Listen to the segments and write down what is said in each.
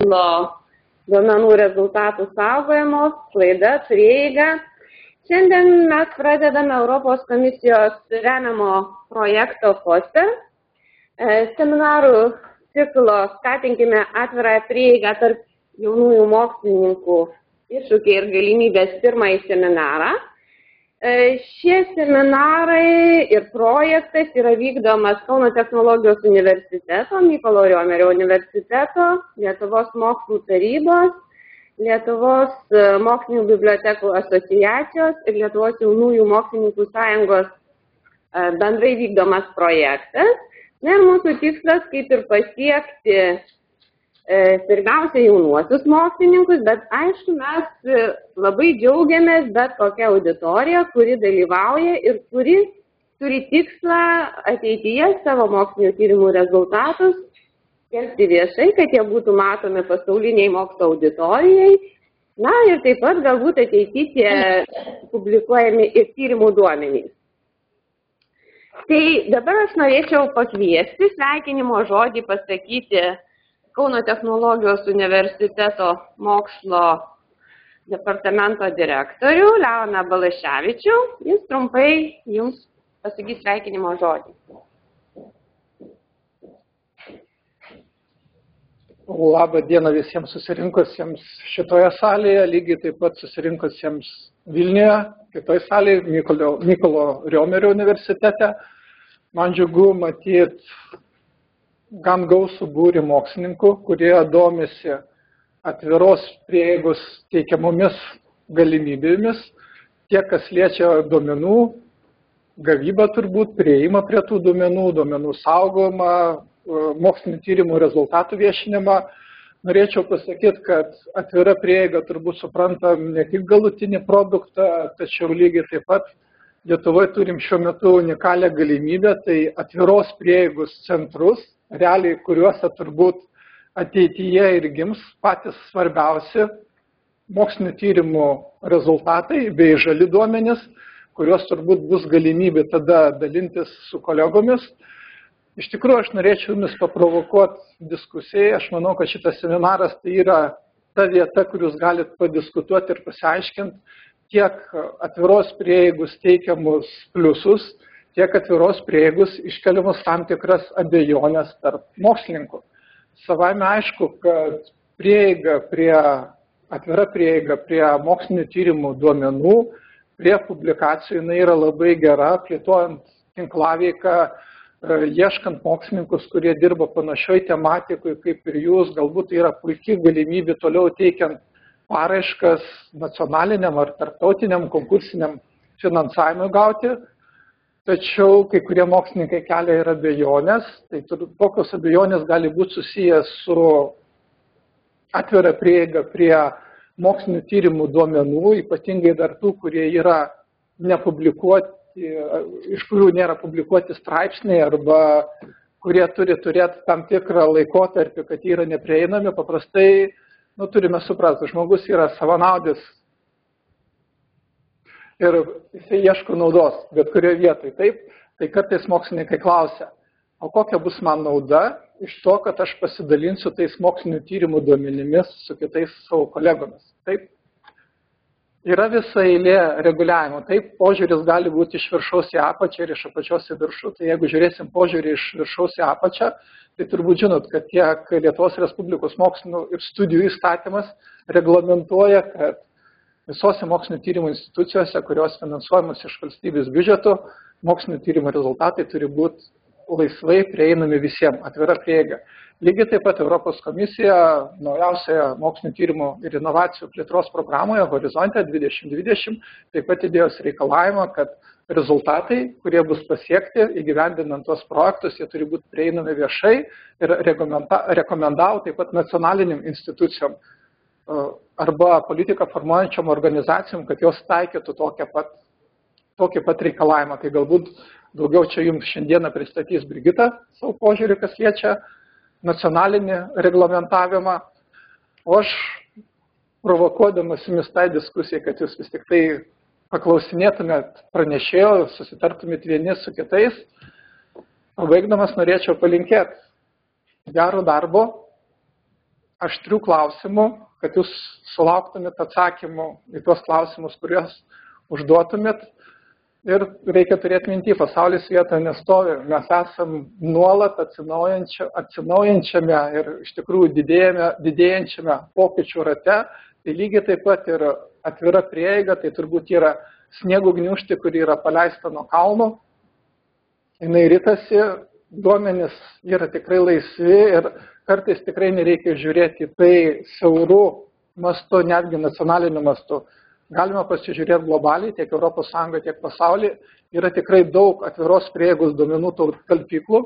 mokslo duomenų rezultatų saugojimo, sklaida, prieiga. Šiandien mes pradedame Europos komisijos remiamo projekto FOSTER seminarų ciklo Skatinkime atvirą prieigą tarp jaunųjų mokslininkų iššūkiai ir galimybės pirmąjį seminarą. Šie seminarai ir projektas yra vykdomas Kauno technologijos universiteto, Mykolo Riomerio universiteto, Lietuvos mokslų tarybos, Lietuvos mokslinių bibliotekų asociacijos ir Lietuvos jaunųjų mokslininkų sąjungos bendrai vykdomas projektas. Ir mūsų tikslas kaip ir pasiekti pirmiausia jaunuosius mokslininkus, bet aišku, mes labai džiaugiamės bet kokia auditorija, kuri dalyvauja ir kuri turi tikslą ateityje savo mokslinio tyrimų rezultatus skelbti viešai, kad jie būtų matomi pasauliniai mokslo auditorijai. Na ir taip pat galbūt ateityje publikuojami ir tyrimų duomenys. Tai dabar aš norėčiau pakviesti sveikinimo žodį pasakyti Kauno technologijos universiteto mokslo departamento direktorių Leoną Balaševičių. Jis trumpai jums pasakys sveikinimo žodį. Labą dieną visiems susirinkusiems šitoje salėje, lygiai taip pat susirinkusiems Vilniuje, kitoje salėje, Mykolo Riomerio universitete. Man džiugu matyti gan gausų būrį mokslininkų, kurie domisi atviros prieigos teikiamomis galimybėmis, tiek kas liečia duomenų gavybą turbūt, prieimą prie tų duomenų saugojimą, mokslinio tyrimų rezultatų viešinimą. Norėčiau pasakyti, kad atvira prieiga turbūt suprantam ne tik galutinį produktą, tačiau lygiai taip pat Lietuvoje turim šiuo metu unikalią galimybę, tai atviros prieigos centrus, realiai kuriuose turbūt ateityje ir gims patys svarbiausi mokslinio tyrimų rezultatai bei žali duomenys, kuriuos turbūt bus galimybė tada dalintis su kolegomis. Iš tikrųjų, aš norėčiau jumis paprovokuoti diskusijai. Aš manau, kad šitas seminaras tai yra ta vieta, kur jūs galite padiskutuoti ir pasiaiškinti tiek atviros prieigos teikiamus pliusus, tiek atviros prieigos iškeliamus tam tikras abejonės tarp mokslininkų. Savaime aišku, kad atvira prieiga prie mokslinio tyrimų duomenų, prie publikacijų jinai yra labai gera, plėtojant tinklaveiką, ieškant mokslininkus, kurie dirba panašioj tematikoje kaip ir jūs, galbūt tai yra puikiai galimybė toliau teikiant paraiškas nacionaliniam ar tarptautiniam konkursiniam finansavimui gauti. Tačiau kai kurie mokslininkai kelia ir abejonės, tai tokios abejonės gali būti susijęs su atvira prieiga prie mokslinio tyrimų duomenų, ypatingai dar tų, kurie yra nepublikuoti, iš kurių nėra publikuoti straipsniai arba kurie turi turėti tam tikrą laikotarpį, kad yra neprieinami. Paprastai turime suprasti, žmogus yra savanaudis ir jisai ieško naudos bet kurioje vietoje. Taip, tai kartais mokslininkai klausia, o kokia bus man nauda iš to, kad aš pasidalinsiu tais mokslinio tyrimų duomenimis su kitais savo kolegomis. Taip, yra visa eilė reguliavimo. Taip, požiūris gali būti iš viršaus į apačią ir iš apačios į viršų. Tai jeigu žiūrėsim požiūrį iš viršaus į apačią, tai turbūt žinot, kad tiek Lietuvos Respublikos mokslinų ir studijų įstatymas reglamentuoja, kad visose mokslinio tyrimų institucijose, kurios finansuojamos iš valstybės biudžeto, mokslinio tyrimų rezultatai turi būti laisvai prieinami visiems, atvira prieiga. Lygiai taip pat Europos komisija naujausioje mokslinio tyrimų ir inovacijų plėtros programoje Horizonte 2020 taip pat įdėjos reikalavimą, kad rezultatai, kurie bus pasiekti įgyvendinant tuos projektus, jie turi būti prieinami viešai ir rekomendavo taip pat nacionaliniam institucijom arba politiką formuojančiom organizacijom, kad jos taikytų tokį pat reikalavimą. Tai galbūt daugiau čia jums šiandieną pristatys Brigita savo požiūrį, kas liečia nacionalinį reglamentavimą. O aš provokuodamas jumis tą diskusiją, kad jūs vis tik tai paklausinėtumėt pranešėjo, susitartumėt vieni su kitais. Pabaigdamas norėčiau palinkėti gero darbo, aštrių klausimų, kad jūs sulauktumėt atsakymų į tuos klausimus, kuriuos užduotumėt. Ir reikia turėti minty, pasaulis vietoje nestovi. Mes esam nuolat atsinaujančiame ir iš tikrųjų didėjančiame pokyčių rate. Tai lygiai taip pat ir atvira prieiga, tai turbūt yra sniego gniūžtė, kuri yra paleista nuo kalnų. Jinai ritasi, duomenys yra tikrai laisvi ir kartais tikrai nereikia žiūrėti tai siaurų mastu, netgi nacionaliniu mastu. Galima pasižiūrėti globaliai, tiek ES, tiek pasaulyje. Yra tikrai daug atviros prieigos duomenų talpyklų,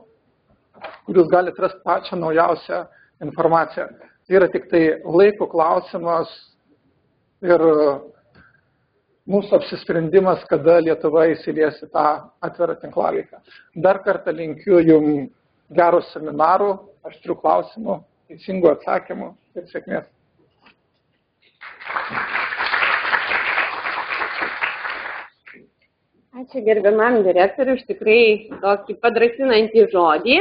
kur jūs galite rasti pačią naujausią informaciją. Tai yra tik tai laiko klausimas ir mūsų apsisprendimas, kada Lietuva įsilies į tą atvirą tinklaveiką. Dar kartą linkiu jums gerų seminarų, aštrių klausimų, teisingų atsakymų ir sėkmės. Ačiū gerbiamam direktoriui už tikrai tokį padrasinantį žodį.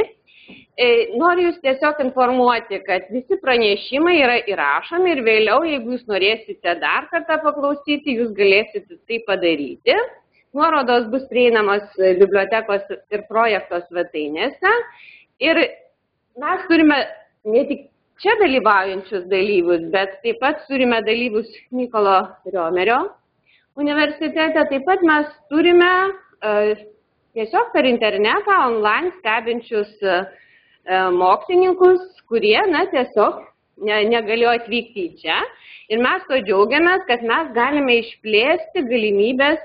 Noriu jūs tiesiog informuoti, kad visi pranešimai yra įrašomi ir vėliau, jeigu jūs norėsite dar kartą paklausyti, jūs galėsite tai padaryti. Nuorodos bus prieinamos bibliotekos ir projekto svetainėse. Ir mes turime ne tik čia dalyvaujančius dalyvius, bet taip pat turime dalyvius Mykolo Riomerio universitete. Taip pat mes turime tiesiog per internetą online stebinčius mokslininkus, kurie tiesiog negalėjo atvykti į čia. Ir mes to džiaugiamės, kad mes galime išplėsti galimybės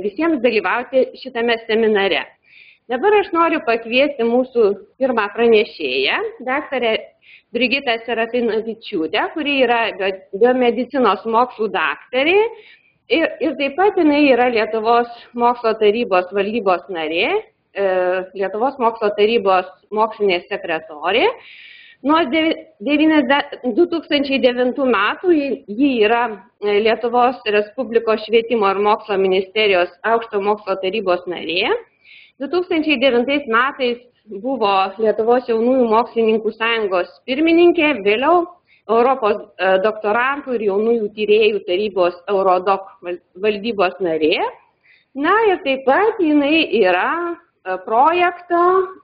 visiems dalyvauti šitame seminare. Dabar aš noriu pakviesti mūsų pirmą pranešėją, daktarę Brigitą Serafinavičiūtę, kuri yra biomedicinos mokslų daktarė. Ir taip pat jinai yra Lietuvos mokslo tarybos valdybos narė, Lietuvos mokslo tarybos mokslinė sekretorė. Nuo 2009 metų ji yra Lietuvos Respublikos švietimo ir mokslo ministerijos aukšto mokslo tarybos narė. 2009 metais buvo Lietuvos jaunųjų mokslininkų sąjungos pirmininkė, vėliau Europos doktorantų ir jaunųjų tyrėjų tarybos Eurodoc valdybos narė. Ir taip pat jinai yra projekto,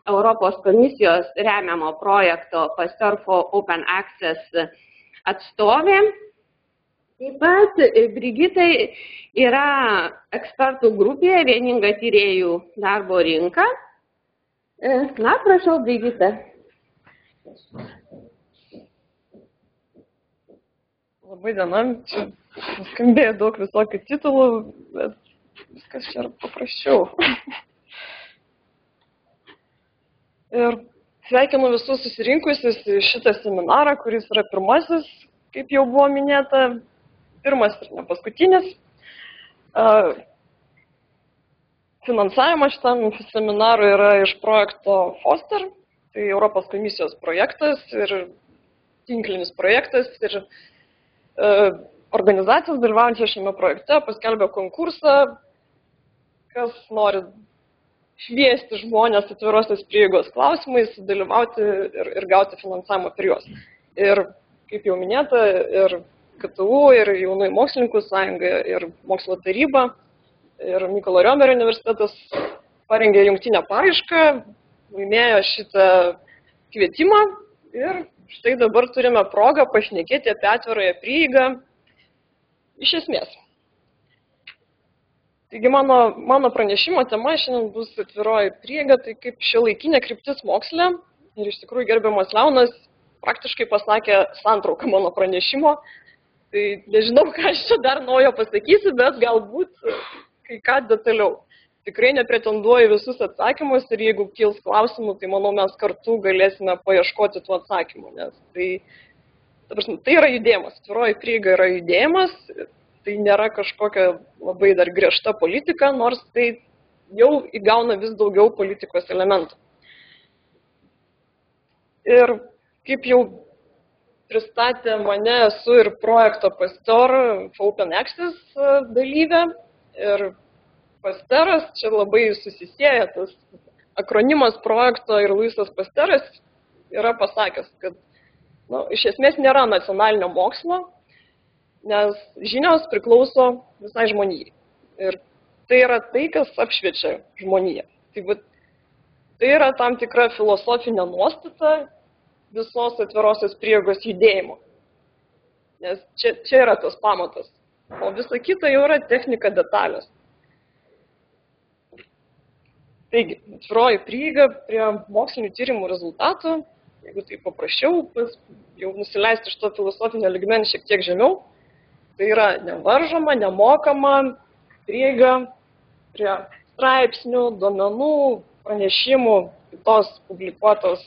Europos komisijos remiamo projekto Pasteur for Open Access atstovė. Taip pat Brigitai yra ekspertų grupėje Vieninga tyrėjų darbo rinka. Prašau, Brigita. Labai diena, čia skambėjo daug visokių titulų, bet viskas čia yra paprasčiau. Ir sveikinu visus susirinkusius į šitą seminarą, kuris yra pirmasis, kaip jau buvo minėta, pirmas ir ne paskutinis. Finansavimas šitam seminarui yra iš projekto FOSTER, tai Europos komisijos projektas ir tinklinis projektas. Ir organizacijos dalyvaujančios šiame projekte paskelbė konkursą, kas nori šviesti žmonės atvirosios prieigos klausimais, dalyvauti ir gauti finansavimą per juos. Ir, kaip jau minėta, ir KTU, ir Jaunųjų mokslininkų sąjunga, ir mokslo taryba, ir Mykolo Riomerio universitetas parengė jungtinę paraišką, laimėjo šitą kvietimą ir štai dabar turime progą pašnekėti apie atvirąją prieigą iš esmės. Taigi mano pranešimo tema šiandien bus atviroji prieiga, tai kaip šiuolaikinė kryptis moksle. Ir iš tikrųjų gerbiamas Leonas praktiškai pasakė santrauką mano pranešimo. Tai nežinau, ką aš čia dar naujo pasakysiu, bet galbūt kai ką detaliau. Tikrai nepretenduoju visus atsakymus ir jeigu kils klausimų, tai manau mes kartu galėsime paieškoti tų atsakymų, nes tai yra judėjimas. Atviroji prieiga yra judėjimas, tai nėra kažkokia labai dar griežta politika, nors tai jau įgauna vis daugiau politikos elementų. Ir kaip jau pristatė mane, esu ir projekto Pasteur for Open Access dalyvė ir Pasteuras, čia labai susisieja tas akronimas projekto ir Luisas Pasteuras yra pasakęs, kad iš esmės nėra nacionalinio mokslo, nes žinios priklauso visai žmonijai. Ir tai yra tai, kas apšviečia žmoniją. Tai yra tam tikra filosofinė nuostata visos atvirosios prieigos judėjimo. Nes čia yra tas pamatas. O visa kita jau yra technika detalės. Taigi, atviroji prieiga prie mokslinių tyrimų rezultatų, jeigu tai paprasčiau, jau nusileisti iš to filosofinio lygmens šiek tiek žemiau, tai yra nevaržoma, nemokama prieiga prie straipsnių, duomenų, pranešimų, kitos publikuotos,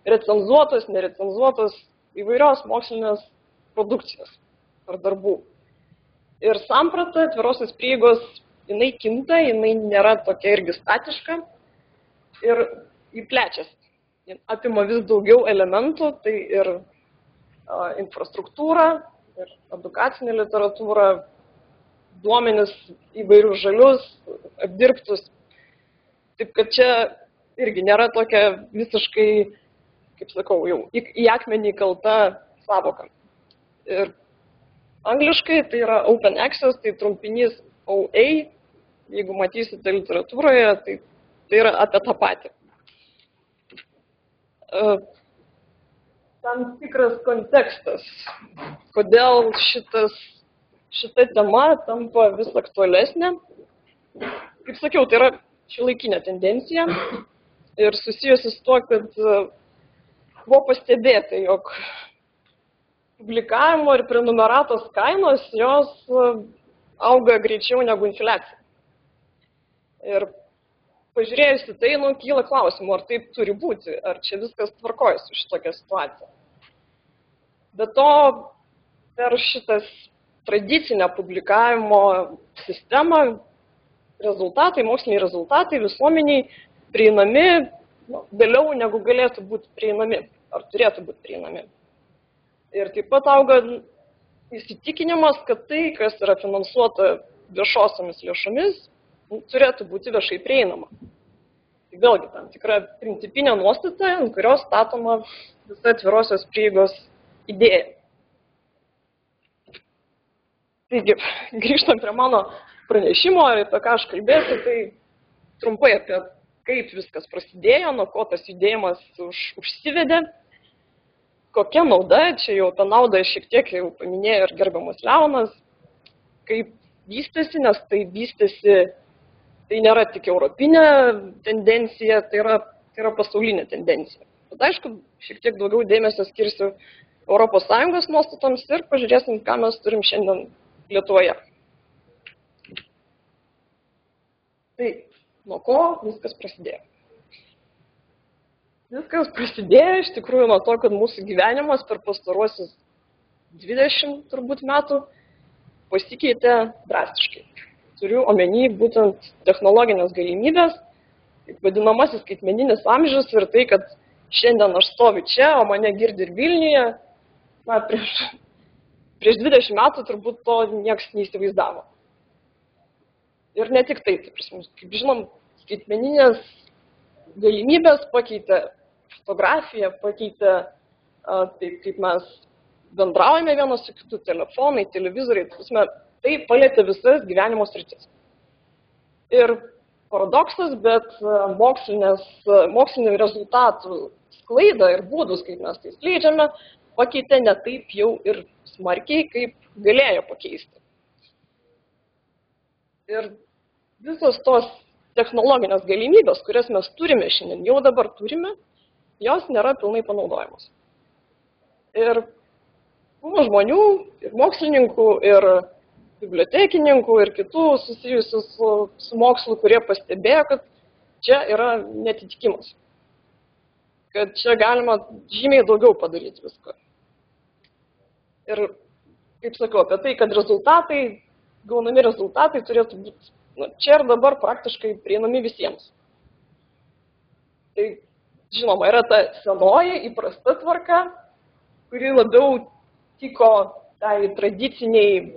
recenzuotos, nerecenzuotos įvairios mokslinės produkcijos ar darbų. Ir samprata atvirosios prieigos, jinai kinta, jinai nėra tokia irgi statiška ir jį plečiasi. Jis apima vis daugiau elementų, tai ir infrastruktūra, ir edukacinė literatūra, duomenis įvairius žalius, apdirbtus. Taip kad čia irgi nėra tokia visiškai, kaip sakau, jau į akmenį kalta savoka. Ir angliškai tai yra Open Access, tai trumpinys OA, jeigu matysite literatūroje, tai yra apie tą patį. Tam tikras kontekstas, kodėl šita tema tampa vis aktualesnė. Kaip sakiau, tai yra šiuolaikinė tendencija ir susijusi su tuo, kad buvo pastebėta, jog publikavimo ir prenumeratos kainos, jos auga greičiau negu infliacija. Ir pažiūrėjus į tai, kyla klausimų, ar taip turi būti, ar čia viskas tvarkoja su šitokia situacija. Be to, per šitas tradicinę publikavimo sistemą moksliniai rezultatai visuomeniai prieinami vėliau negu galėtų būti prieinami, ar turėtų būti prieinami. Ir taip pat auga įsitikinimas, kad tai, kas yra finansuota viešosiomis lėšomis, turėtų būti viešai prieinama. Tai vėlgi tam tikra principinė nuostata, ant kurios statoma visa atvirosios prieigos idėja. Taigi, grįžtant prie mano pranešimo, ir apie ką aš kalbėsiu, tai trumpai apie kaip viskas prasidėjo, nuo ko tas judėjimas užsivedė. Kokia nauda, čia jau tą naudą šiek tiek jau paminėjo ir gerbiamas Leonas, kaip vystėsi, nes tai vystėsi, tai nėra tik europinė tendencija, tai yra pasaulinė tendencija. Bet aišku, šiek tiek daugiau dėmesio skirsiu ES nuostatoms ir pažiūrėsim, ką mes turim šiandien Lietuvoje. Tai nuo ko viskas prasidėjo? Viskas prasidėjo iš tikrųjų nuo to, kad mūsų gyvenimas per pastaruosius 20 turbūt metų pasikeitė drastiškai. Turiu omeny būtent technologinės galimybės, taip vadinamasis skaitmeninis amžius ir tai, kad šiandien aš stoviu čia, o mane girdi ir Vilniuje. Prieš 20 metų turbūt to niekas neįsivaizdavo. Ir ne tik tai, kaip žinom, skaitmeninės galimybės pakeitė fotografiją, pakeitė taip, kaip mes bendraujame vienas su kitu, telefonai, televizoriai, tai palėtė visas gyvenimo sritis. Ir paradoksas, bet mokslinių rezultatų sklaidą ir būdus, kaip mes tai skleidžiame, pakeitė ne taip jau ir smarkiai, kaip galėjo pakeisti. Ir visos tos technologinės galimybės, kurias mes turime šiandien, jau dabar turime, jos nėra pilnai panaudojamos. Ir buvo žmonių, ir mokslininkų, ir bibliotekininkų, ir kitų susijusių su mokslu, kurie pastebėjo, kad čia yra netitikimas. Kad čia galima žymiai daugiau padaryti visko. Ir, kaip sakau, apie tai, kad gaunami rezultatai turėtų būti čia ir dabar praktiškai prieinami visiems. Tai, žinoma, yra ta senoji, įprasta tvarka, kuri labiau tiko tai tradiciniam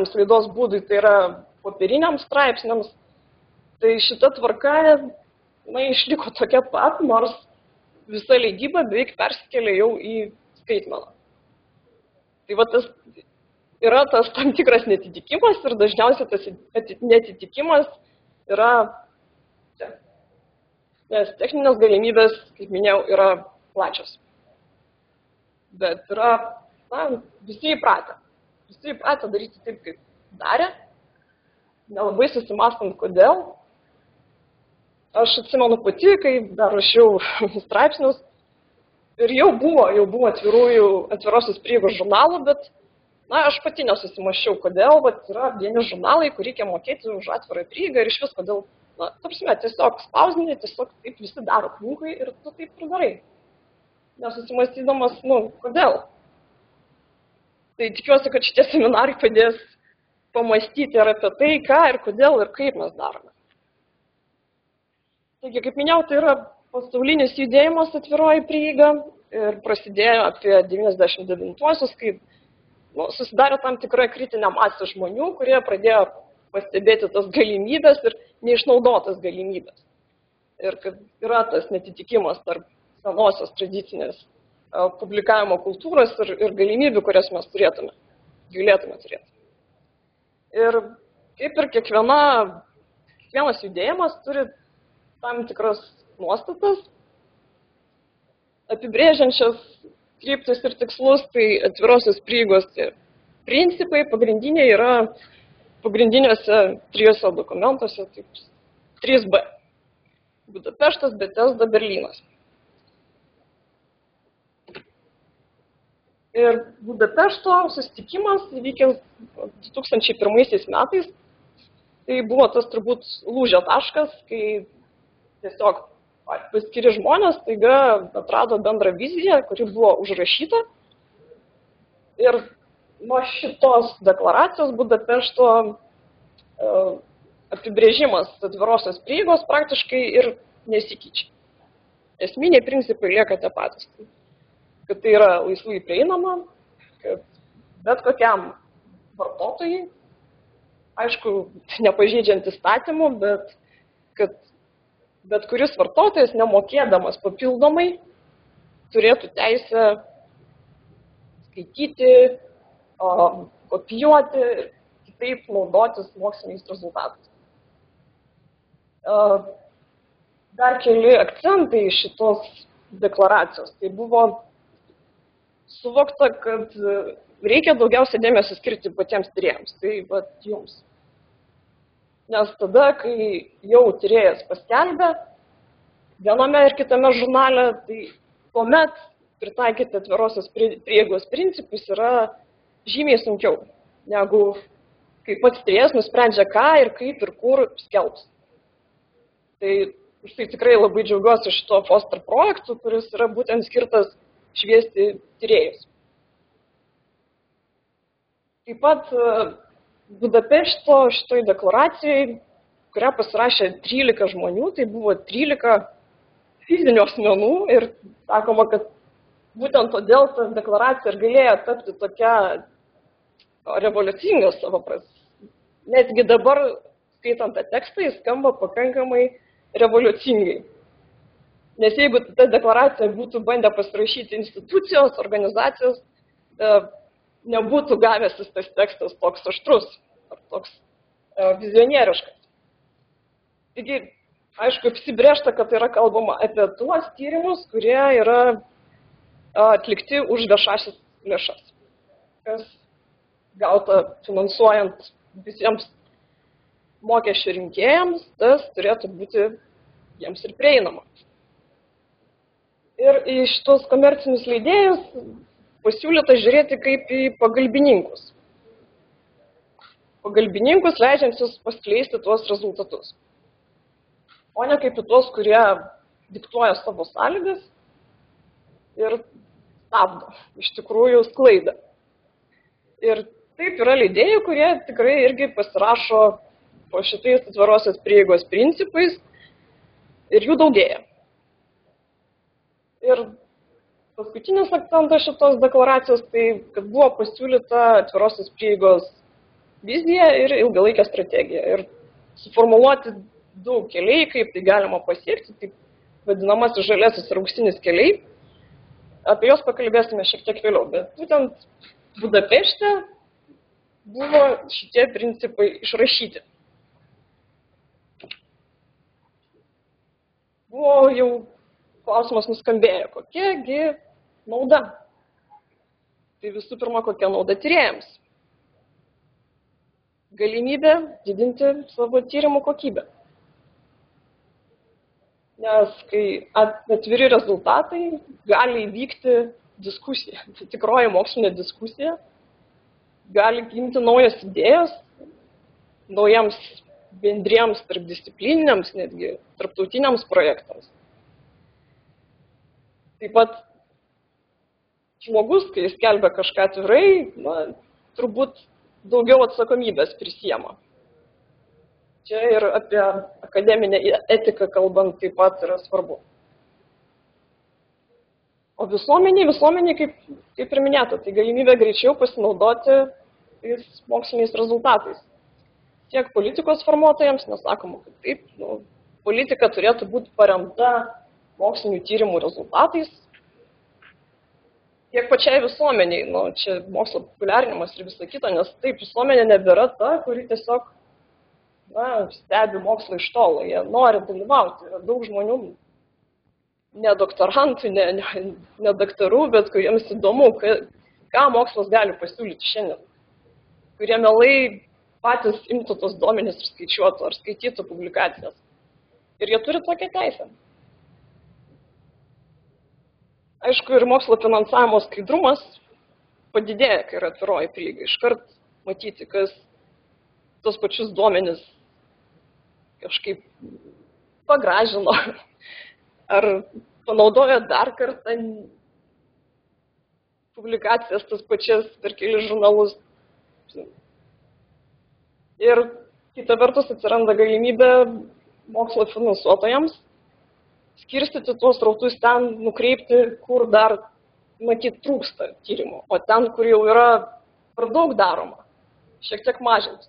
sklaidos būdui, tai yra popieriniams straipsniams. Tai šita tvarka išliko tokia pat, nors visa leidyba beveik persikėlė jau į skaitmeną. Tai va tas yra tas tam tikras netitikimas ir dažniausiai tas netitikimas yra, nes techninės galimybės, kaip minėjau, yra plačios. Bet yra, visi įpratę daryti taip, kaip darė, nelabai susimastant, kodėl. Aš atsimenu pati, kai dar rašiau straipsnius ir jau buvo atvirosios prieigos žurnalų, bet aš pati nesusimaščiau, kodėl yra vieni žurnalai, kur reikia mokėti už atvirą prieigą ir iš vis kodėl, tiesiog spausdinė, tiesiog taip visi daro knygai ir tu taip ir darai. Nesusimastydamas, kodėl. Tai tikiuosi, kad šitie seminarai padės pamastyti ir apie tai, ką ir kodėl ir kaip mes darome. Taigi, kaip minėjau, tai yra pasaulinis judėjimas atviroji prieiga ir prasidėjo apie 99-uosius, kai susidarė tam tikra kritinė masė žmonių, kurie pradėjo pastebėti tas galimybės ir neišnaudotas galimybės. Ir kad yra tas netitikimas tarp senosios tradicinės publikavimo kultūros ir galimybių, kurias mes galėtume turėti. Ir kaip ir kiekvienas judėjimas turi tam tikras nuostatas, apibrėžiančias kryptis ir tikslus, tai atvirosios prieigos principai pagrindiniai yra pagrindiniuose 3 dokumentuose, taip 3B. Budapeštas, Betesda, Berlynas. Ir Budapešto susitikimas įvykęs 2001 metais, tai buvo tas turbūt lūžio taškas, kai tiesiog paskiri žmonės taiga atrado bendrą viziją, kuri buvo užrašyta. Ir nuo šitos deklaracijos Budapešto apibrėžimas atvirosios prieigos praktiškai ir nesikeičia. Esminiai principai lieka tie patys. Kad tai yra laisvai prieinama, kad bet kokiam vartotojui, aišku, nepažeidžiant įstatymų, bet kad bet kuris vartotojas, nemokėdamas papildomai, turėtų teisę skaityti, kopijuoti ir kitaip naudotis moksliniais rezultatais. Dar keli akcentai šitos deklaracijos. Tai buvo suvokta, kad reikia daugiausia dėmesio skirti patiems tyrėjams, tai jums. Nes tada, kai jau tyrėjas paskelbė viename ir kitame žurnale, tai tuomet pritaikyti atvirosios prieigos principus yra žymiai sunkiau, negu kai pats tyrėjas nusprendžia, ką ir kaip ir kur skelbs. Tai už tai tikrai labai džiaugiuosi šito Foster projektu, kuris yra būtent skirtas šviesti tyrėjus. Taip pat Budapešto šitoj deklaracijai, kurią pasirašė 13 žmonių, tai buvo 13 fizinių asmenų ir sakoma, kad būtent todėl ta deklaracija ir galėjo tapti tokia revoliucinga savo prasme. Netgi dabar, skaitant tą tekstą, jis skamba pakankamai revoliucingai. Nes jeigu ta deklaracija būtų bandę pasirašyti institucijos, organizacijos, nebūtų gavęsis tas tekstas toks aštrus ar toks vizionieriškas. Taigi, aišku, apsibrėžta, kad yra kalbama apie tuos tyrimus, kurie yra atlikti už viešasis lėšas, kas gauta finansuojant visiems mokesčių rinkėjams, tas turėtų būti jiems ir prieinama. Ir į šitos komercinius leidėjus pasiūlyta žiūrėti kaip į pagalbininkus. Pagalbininkus leidžiančius paskleisti tuos rezultatus. O ne kaip į tuos, kurie diktuoja savo sąlygas ir stabdo iš tikrųjų sklaidą. Ir taip yra leidėjai, kurie tikrai irgi pasirašo po šitais atvirosios prieigos principais ir jų daugėja. Ir paskutinis akcentas šitos deklaracijos, tai kad buvo pasiūlyta atvirosios prieigos vizija ir ilgalaikė strategija. Ir suformuluoti du keliai, kaip tai galima pasiekti. Tai vadinamasis žaliasis ir auksinis keliai. Apie juos pakalbėsime šiek tiek vėliau, bet būtent Budapešte buvo šitie principai išrašyti. Buvo jau klausimas nuskambėjo, kokiagi nauda. Tai visų pirma, kokia nauda tyrėjams. Galimybė didinti savo tyrimų kokybę. Nes kai atviri rezultatai, gali įvykti diskusija, tai tikroji mokslinė diskusija, gali gimti naujas idėjas, naujams bendriems tarpdisciplininiams, netgi tarptautiniams projektams. Taip pat žmogus, kai jis skelbia kažką atvirai, turbūt daugiau atsakomybės prisiema. Čia ir apie akademinę etiką kalbant taip pat yra svarbu. O visuomeniai kaip ir minėta, tai galimybė greičiau pasinaudoti tais moksliniais rezultatais. Tiek politikos formuotojams, nesakoma, kad taip, politika turėtų būti paremta mokslinių tyrimų rezultatais, tiek pačiai visuomeniai, čia mokslo populiarinimas ir visa kita, nes taip visuomenė nebėra ta, kuri tiesiog stebi mokslą iš tolo, jie nori dalyvauti, yra daug žmonių, ne doktorantų, ne daktarų, bet kuriems įdomu, ką mokslas gali pasiūlyti šiandien, kurie mielai patys imtų tos duomenys ir skaičiuotų, ar skaitytų publikacijas. Ir jie turi tokią teisę. Aišku, ir mokslo finansavimo skaidrumas padidėja, kai yra atviroji prieiga. Iškart matyti, kas tos pačius duomenis kažkaip pagražino, ar panaudojo dar kartą publikacijas tas pačias per kelis žurnalus. Ir kita vertus atsiranda galimybė mokslo finansuotojams skirstyti tuos srautus ten, nukreipti, kur dar, matyt, trūksta tyrimų, o ten, kur jau yra per daug daroma, šiek tiek mažinti.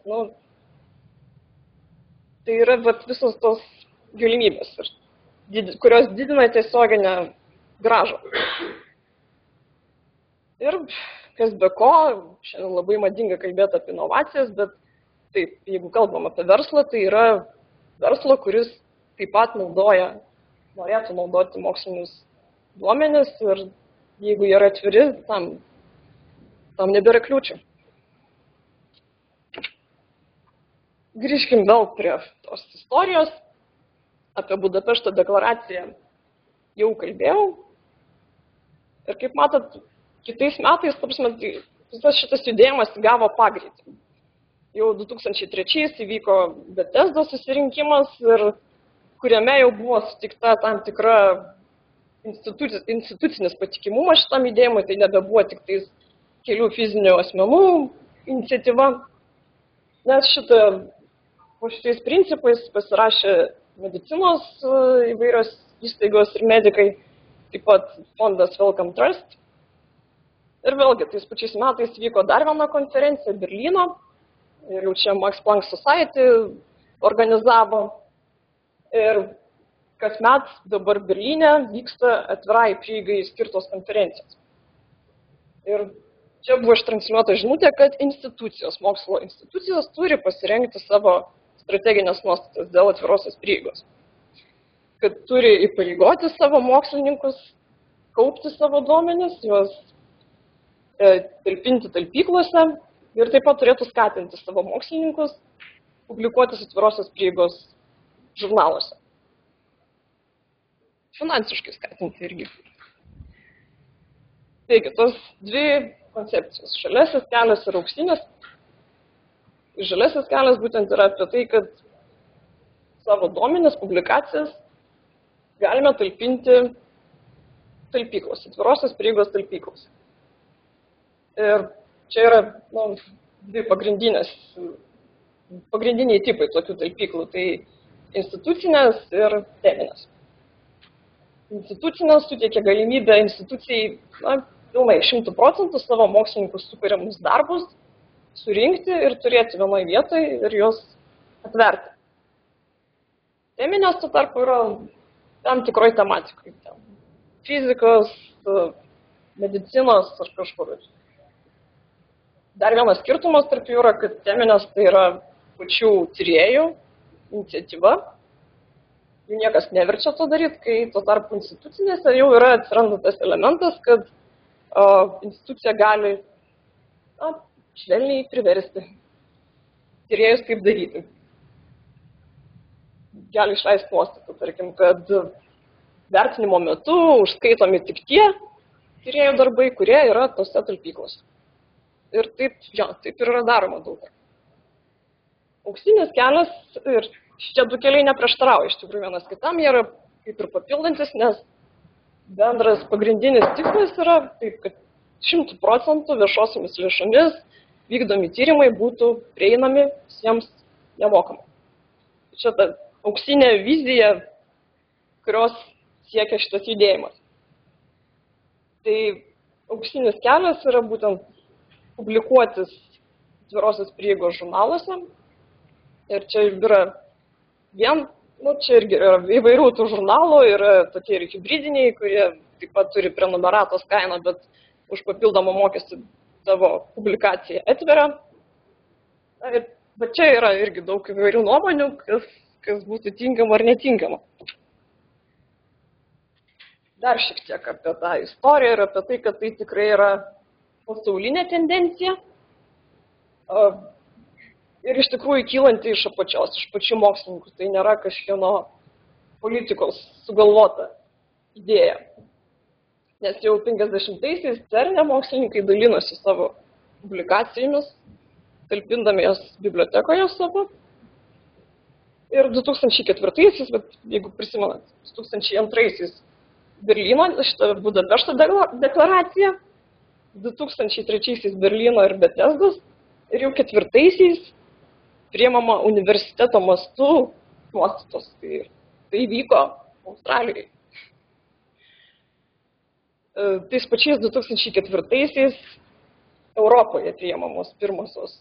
Tai yra visos tos galimybės, kurios didina tiesioginę grąžą. Ir kas be ko, šiandien labai madinga kalbėti apie inovacijas, bet taip, jeigu kalbam apie verslą, tai yra verslo, kuris taip pat norėtų naudoti mokslinius duomenis ir jeigu jie yra atviri, tam nebėra kliūčių. Grįžkim vėl prie tos istorijos. Apie Budapešto deklaraciją jau kalbėjau. Ir kaip matot, kitais metais, visas šitas judėjimas įgavo pagreitį. Jau 2003 įvyko Betesdos susirinkimas, kuriame jau buvo sutikta tam tikra institucinis patikimumas šitam judėjimui, tai nebebuvo tik tais kelių fizinių asmenų iniciatyva. Nes po šitais principais pasirašė medicinos įvairios įstaigos ir medikai, taip pat fondas Wellcome Trust. Ir vėlgi, tais pačiais metais vyko dar viena konferencija Berlyno, ir jau čia Max Planck Society organizavo. Ir kasmet dabar Berlyne vyksta atvirai prieigai skirtos konferencijos. Ir čia buvo ištransliuota žinutė, kad mokslo institucijos turi pasirengti savo strateginės nuostatas dėl atvirosios prieigos. Kad turi įpareigoti savo mokslininkus, kaupti savo duomenis, juos talpinti talpyklose ir taip pat turėtų skatinti savo mokslininkus publikuotis atvirosios prieigos žurnaluose. Finansiškai skatinti irgi. Taigi, tos dvi koncepcijos. Žaliasis kelias ir auksinis. Žaliasis kelias būtent yra apie tai, kad savo duomenis, publikacijas galime talpinti talpyklos, atvirosios prieigos talpyklos. Ir čia yra dvi pagrindiniai tipai tokių talpyklų, tai institucinės ir teminės. Institucinės suteikia galimybę institucijai pilnai 100% savo mokslininkų sukuriamus darbus surinkti ir turėti vienoje vietoje ir juos atverti. Teminės tuo tarpu yra tam tikroj tematikai. Fizikos, medicinos ar kažkur. Dar vienas skirtumas tarp jų yra, kad teminės tai yra pačių tyrėjų iniciatyva. Jų niekas neverčia to daryti, kai tuo tarpu institucinėse jau yra atsiranda tas elementas, kad institucija gali švelniai priversti tyrėjus kaip daryti. Gali išleisti nuostatą, tarkim, kad vertinimo metu užskaitomi tik tie tyrėjų darbai, kurie yra tose talpyklose. Ir taip ir yra daroma daug. Auksinis kelias ir šitie du keliai neprieštarauja, iš tikrųjų vienas kitam, jie yra kaip ir papildantis, nes bendras pagrindinis tikslas yra taip, kad 100% viešosiomis lėšomis vykdomi tyrimai būtų prieinami visiems nemokamai. Čia ta auksinė vizija, kurios siekia šitas judėjimas. Tai auksinis kelias yra būtent publikuotis atvirosios prieigos žurnaluose. Ir čia yra čia irgi yra įvairių tų žurnalų, yra tokie ir hibridiniai, kurie taip pat turi prenumeratos kainą, bet už papildomą mokestį savo publikaciją atveria. Bet čia yra irgi daug įvairių nuomonių, kas būtų tinkama ar netinkama. Dar šiek tiek apie tą istoriją ir apie tai, kad tai tikrai yra pasaulinė tendencija ir iš tikrųjų kylanti iš apačios, iš pačių mokslininkų. Tai nėra kažkieno politikos sugalvota idėja. Nes jau 50-aisiais CERN mokslininkai dalinosi savo publikacijomis, talpindami jas bibliotekoje savo. Ir 2004-aisiais, bet jeigu prisimenat, 2002-aisiais Berlyno, šitą Budapešto deklaraciją, 2003-aisiais Berlyno ir Betesdos, ir jau 2004-aisiais priimama universiteto mastu nuostatos. Tai vyko Australijai. Tais pačiais 2004-aisiais Europoje priimamos pirmosios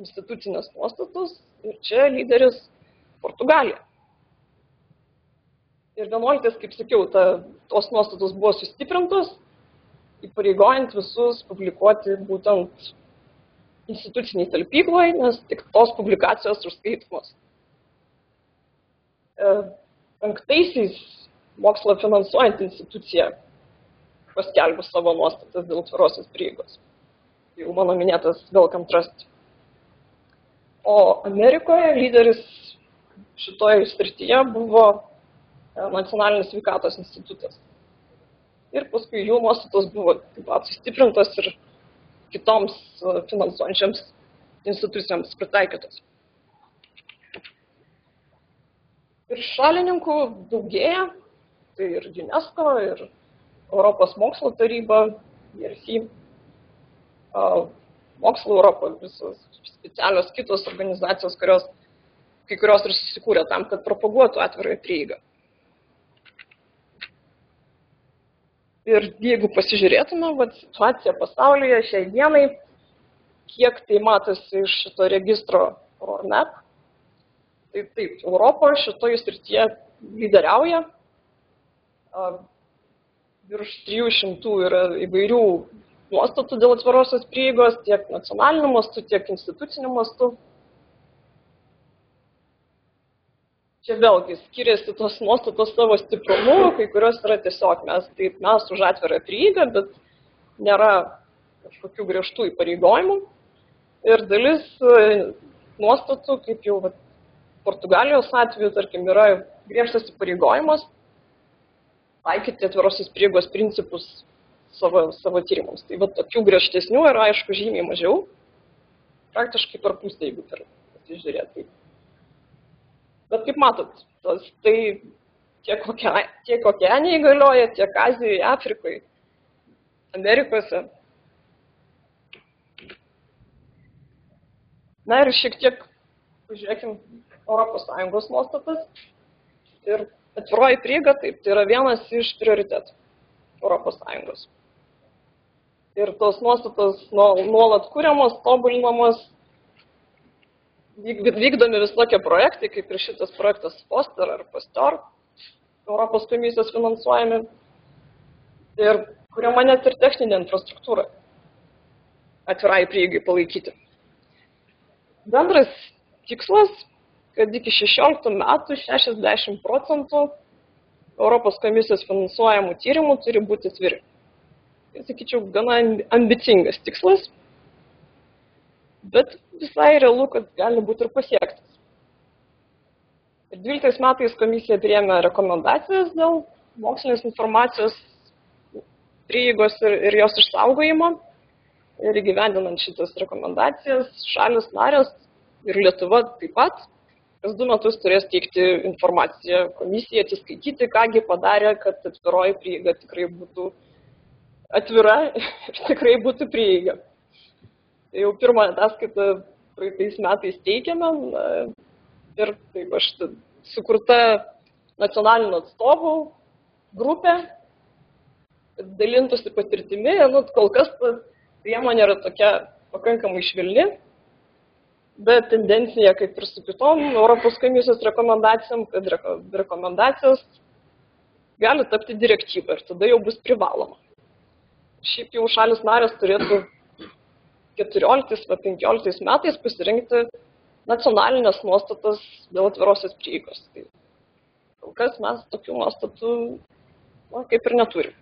institucinės nuostatos ir čia lyderis Portugalija. Ir 11, kaip sakiau, tos nuostatos buvo sustiprintos, įpareigojant visus publikuoti būtent instituciniai talpykloje, nes tik tos publikacijos užskaitomos. 2005-aisiais mokslo finansuojant instituciją paskelbus savo nuostatas dėl atvirosios prieigos. Jau mano minėtas Wellcome Trust. O Amerikoje lyderis šitoje srityje buvo Nacionalinis sveikatos institutas. Ir paskui jų nuostatos buvo taip pat sustiprintos ir kitoms finansuojančiams institucijoms pritaikytos. Ir šalininkų daugėja, tai ir UNESCO, ir Europos mokslo taryba, IRC, Mokslo Europo, visos specialios kitos organizacijos, kai kurios ir susikūrė tam, kad propaguotų atvirąją prieigą. Ir jeigu pasižiūrėtume, situacija pasaulyje šiai dienai, kiek tai matosi iš šito registro RORMEP, tai taip, Europoje šitoje srityje lyderiauja. Virš 300 yra įvairių nuostatų dėl atvirosios prieigos, tiek nacionaliniu mastu, tiek instituciniu mastu. Čia vėlgi skiriasi tos nuostatos savo stiprumu, kai kurios yra tiesiog mes už atvirą prieigą, bet nėra kažkokių griežtų įpareigojimų. Ir dalis nuostatų, kaip jau Portugalijos atveju, tarkim, yra griežtas įpareigojimas taikyti atvirosios prieigos principus savo tyrimams. Tai tokių griežtesnių yra, aišku, žymiai mažiau, praktiškai per pusę, jeigu pasižiūrėti. Bet kaip matot, tai tiek Okeanijai galioja, tiek Azijoje, Afrikoje, Amerikose. Na ir šiek tiek pažiūrėkim ES nuostatas. Ir atviroji prieiga, taip, tai yra vienas iš prioritetų ES. Ir tos nuostatos nuolat kuriamos, tobulinamos, vykdomi visokie projektai, kaip ir šitas projektas FOSTER ar PASTEUR, Europos komisijos finansuojami ir kuriama net ir techninė infrastruktūra atvirai prieigai palaikyti. Bendras tikslas, kad iki 16 metų 60% Europos komisijos finansuojamų tyrimų turi būti atviri. Tai, sakyčiau, gana ambicingas tikslas, bet visai realu, kad gali būti ir pasiektas. Ir 12 metais komisija priėmė rekomendacijas dėl mokslinės informacijos prieigos ir jos išsaugojimo. Ir įgyvendinant šitas rekomendacijas, šalis narės ir Lietuva taip pat, kas 2 metus turės teikti informaciją komisijai, atsiskaityti, kągi padarė, kad atviroji prieiga tikrai būtų atvira ir tikrai būtų prieiga. Tai jau pirmą ataskaitą praeitais metais teikėme ir taip aš sukurta nacionalinių atstovų grupė, dalintųsi patirtimi, kol kas priemonė yra tokia pakankamai švelni, bet tendencija, kaip ir su kitom Europos komisijos rekomendacijom, kad rekomendacijos gali tapti direktyvą ir tada jau bus privaloma. Šiaip jau šalis narės turėtų 14-15 metais pasirinkti nacionalinės nuostatas dėl atvirosios prieigos. Tai kol kas mes tokių nuostatų kaip ir neturim.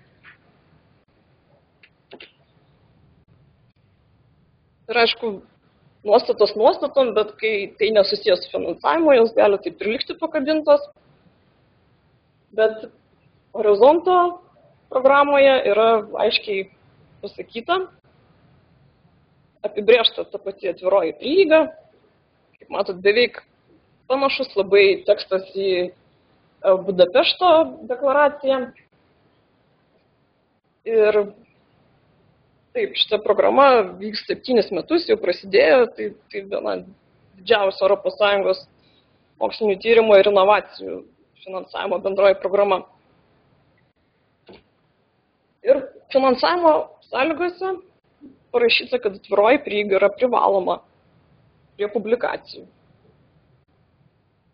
Ir aišku, nuostatos nuostatom, bet kai tai nesusijęs su finansavimu, jos gali taip ir likti pakabintos. Bet Horizonto programoje yra aiškiai pasakyta, apibrėžta ta pati atviroji prieiga. Kaip matot, beveik panašus labai tekstas į Budapešto deklaraciją. Ir taip, šita programa vyks 7 metus, jau prasidėjo, tai viena didžiausia ES mokslinių tyrimų ir inovacijų finansavimo bendroji programa. Ir finansavimo sąlygose parašyta, kad atviroji prieiga yra privaloma prie publikacijų.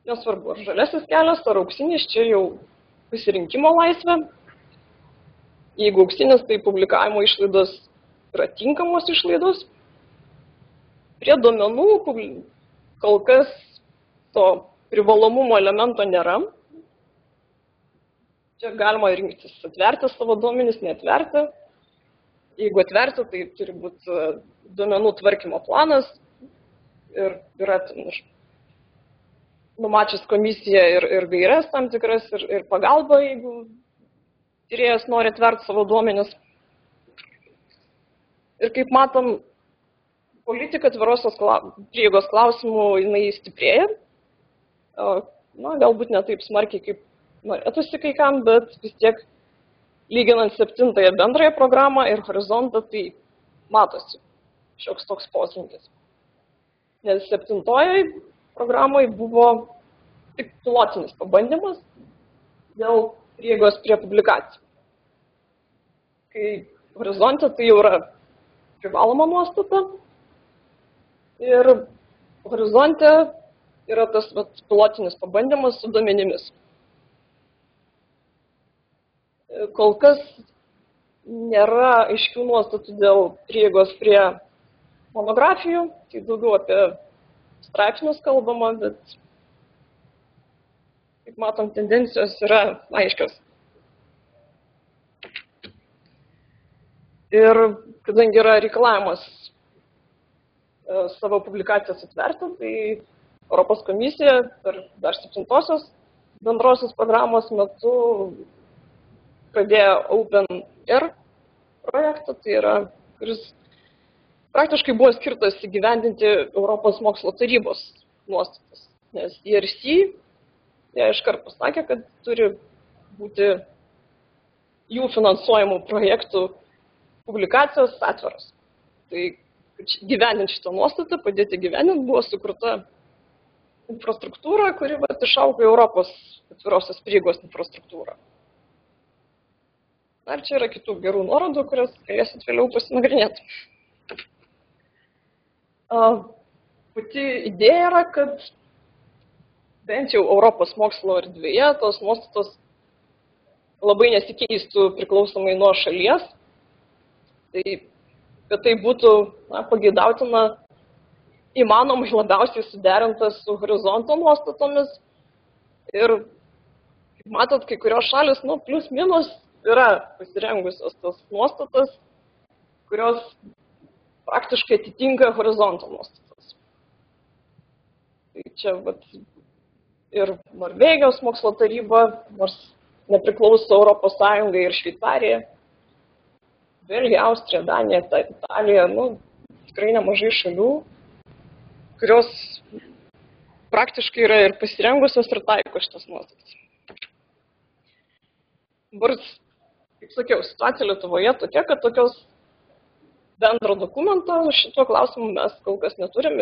Nesvarbu, ar žalesis kelias, ar auksinis, čia jau pasirinkimo laisvė. Jeigu auksinis, tai publikavimo išlaidos yra tinkamos išlaidos. Prie duomenų kol kas to privalomumo elemento nėra. Čia galima rinktis atverti savo duomenis, neatverti. Jeigu atverti, tai turi būti duomenų tvarkymo planas ir yra numačius komisiją ir gaires tam tikras ir pagalba, jeigu tyrėjas nori atverti savo duomenis. Ir kaip matom, politika atvirosios prieigos klausimų jinai stiprėja. Galbūt ne taip smarkiai, kaip norėtųsi kai kam, bet vis tiek lyginant 7 bendrąją programą ir horizontą, tai matosi šioks toks poslinkis. Nes 7 programai buvo tik pilotinis pabandymas dėl prieigos prie publikacijų. Kai horizonte tai jau yra privaloma nuostata ir horizonte yra tas pilotinis pabandymas su duomenimis. Kol kas nėra aiškių nuostatų dėl prieigos prie monografijų, tai daugiau apie straipsnius kalbama, bet kaip matom, tendencijos yra aiškios. Ir kadangi yra reikalavimas savo publikacijas atverti, tai Europos komisija per dar 7 bendrosios programos metu pradėjo OpenR projektą, tai yra, kuris praktiškai buvo skirtas įgyvendinti Europos mokslo tarybos nuostatas, nes IRC jie iškart pasakė, kad turi būti jų finansuojamų projektų publikacijos atviros. Tai gyvendinti šitą nuostatą, padėti gyvendinti, buvo sukurta infrastruktūra, kuri išaugo Europos atvirosios prieigos infrastruktūrą. Ar čia yra kitų gerų nuorodų, kurias galėsit vėliau pasinagrinėti. Pati idėja yra, kad bent jau Europos mokslo erdvėje tos nuostatos labai nesikeistų priklausomai nuo šalies. Tai, kad tai būtų pageidautina, įmanomai labiausiai suderintas su horizonto nuostatomis. Ir, kaip matot, kai kurios šalis, plus minus yra pasirengusios tas nuostatas, kurios praktiškai atitinka horizonto nuostatas. Tai čia ir Norvegijos mokslo taryba, nors nepriklauso Europos Sąjungai, ir Šveicarija, Belgija, Austrija, Danija, Italija, tikrai nemažai šalių, kurios praktiškai yra ir pasirengusios ir taiko šitas nuostatas. Dabar, kaip sakiau, situacija Lietuvoje tokia, kad tokios bendro dokumento šituo klausimu mes kol kas neturim.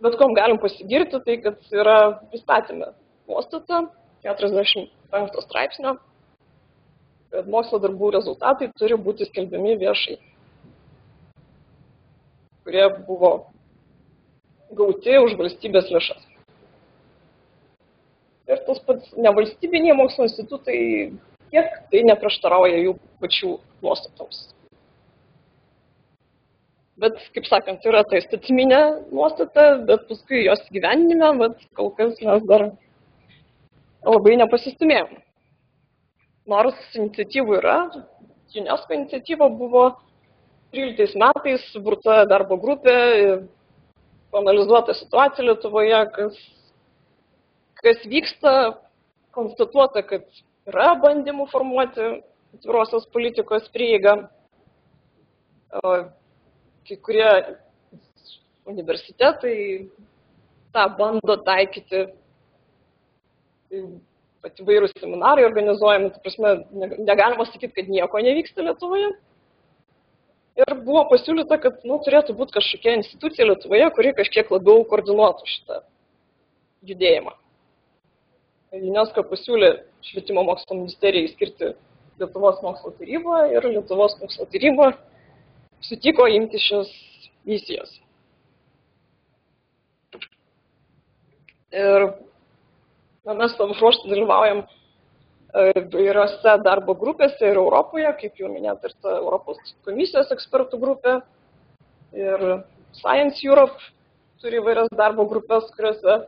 Bet kom galim pasigirti, tai kad yra įstatyme nuostata 45 straipsnio, kad mokslo darbų rezultatai turi būti skelbiami viešai, kurie buvo gauti už valstybės lėšas. Ir tas pats nevalstybiniai mokslo institutai, kiek tai neprieštarauja jų pačių nuostatoms. Bet, kaip sakant, yra ta įstatyminė nuostata, bet paskui jos gyvenime, kol kas mes dar labai nepasistumėjom. Nors iniciatyvų yra, UNESCO iniciatyva buvo 13 metais suburta darbo grupė, analizuota situacija Lietuvoje, kas vyksta, konstatuota, kad yra bandymų formuoti atvirosios politikos prieigą. Kai kurie universitetai tą bando taikyti, įvairūs seminarai organizuojami, tai prasme, negalima sakyti, kad nieko nevyksta Lietuvoje. Ir buvo pasiūlyta, kad turėtų būti kažkokia institucija Lietuvoje, kuri kažkiek labiau koordinuotų šitą judėjimą. UNESCO pasiūlė Švietimo mokslo ministerijai skirti Lietuvos mokslo tarybą ir Lietuvos mokslo taryba sutiko imti šios misijos. Ir mes savo ruožtu dalyvaujam įvairiose darbo grupėse ir Europoje, kaip jau minėta, ir ta Europos komisijos ekspertų grupė, ir Science Europe turi įvairias darbo grupės, kuriuose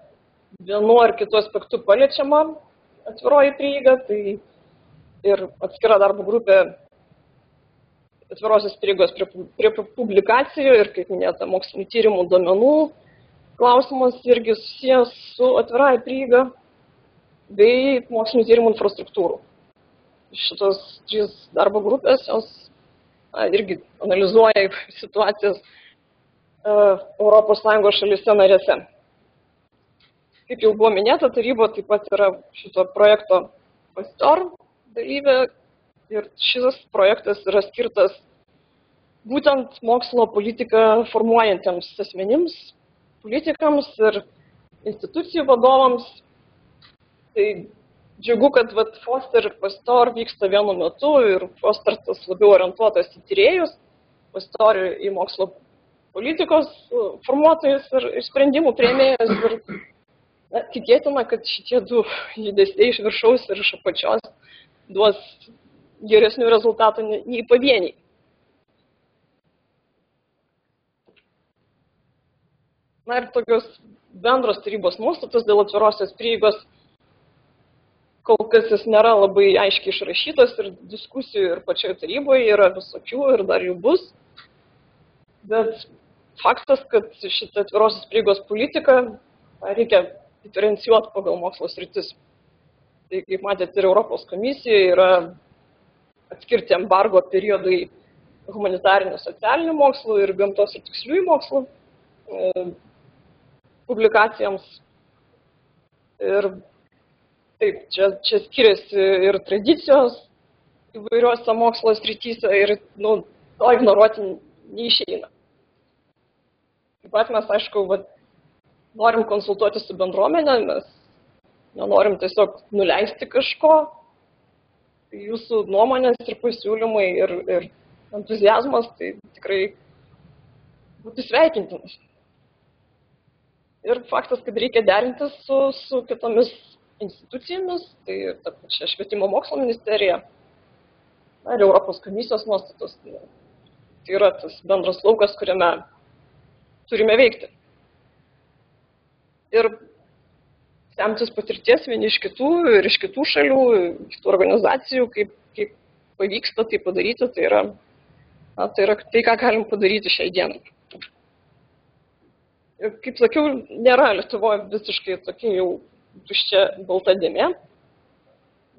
vienu ar kitu aspektu paliečiama atviroji prieiga, tai ir atskira darbo grupė atvirosios prieigos prie publikacijų ir, kaip minėta, mokslinių tyrimų duomenų klausimas irgi susijęs su atvirai prieiga bei mokslinių tyrimų infrastruktūrų. Šitos 3 darbo grupės, jos irgi analizuoja situacijas Europos Sąjungos šalyse narėse. Kaip jau buvo minėta, taryba taip pat yra šito projekto PASTEUR dalyvė. Ir šis projektas yra skirtas būtent mokslo politiką formuojantiems asmenims, politikams ir institucijų vadovams. Tai džiugu, kad FOSTER ir PASTEUR vyksta vienu metu ir FOSTER tas labiau orientuotas į tyrėjus, PASTEUR į mokslo politikos formuotojus ir sprendimų priėmėjus. Ir tikėtina, kad šitie 2 judesiai iš viršaus ir iš apačios duos geresnių rezultatų nei pavieniai. Ir tokios bendros tarybos nuostatos dėl atvirosios prieigos, kol kas jis nėra labai aiškiai išrašytas ir diskusijų ir pačioje taryboje yra visokių ir dar jų bus. Bet faktas, kad šitą atvirosios prieigos politiką reikia diferencijuoti pagal mokslo sritis. Tai, kaip matėte, ir Europos komisijoje yra atskirti embargo periodai humanitarinių socialinių mokslų ir gamtos ir tiksliųjų mokslų publikacijoms. Ir taip, čia skiriasi ir tradicijos įvairiuose mokslo srityse ir to ignoruoti neišeina. Taip pat mes, aišku, norim konsultuoti su bendruomenė, mes nenorim tiesiog nuleisti kažko. Tai jūsų nuomonės ir pasiūlymai ir entuziazmas tai tikrai būtų sveikintinas. Ir faktas, kad reikia derintis su kitomis institucijomis, tai ta pačia Švietimo mokslo ministerija ir Europos komisijos nuostatos. Tai yra tas bendras laukas, kuriame turime veikti. Ir semtis patirties vieni iš kitų ir iš kitų šalių, kitų organizacijų, kaip pavyksta tai padaryti, tai yra tai, ką galim padaryti šiai dienai. Ir kaip sakiau, nėra Lietuvoje visiškai tokia jau tuščia balta dėmė,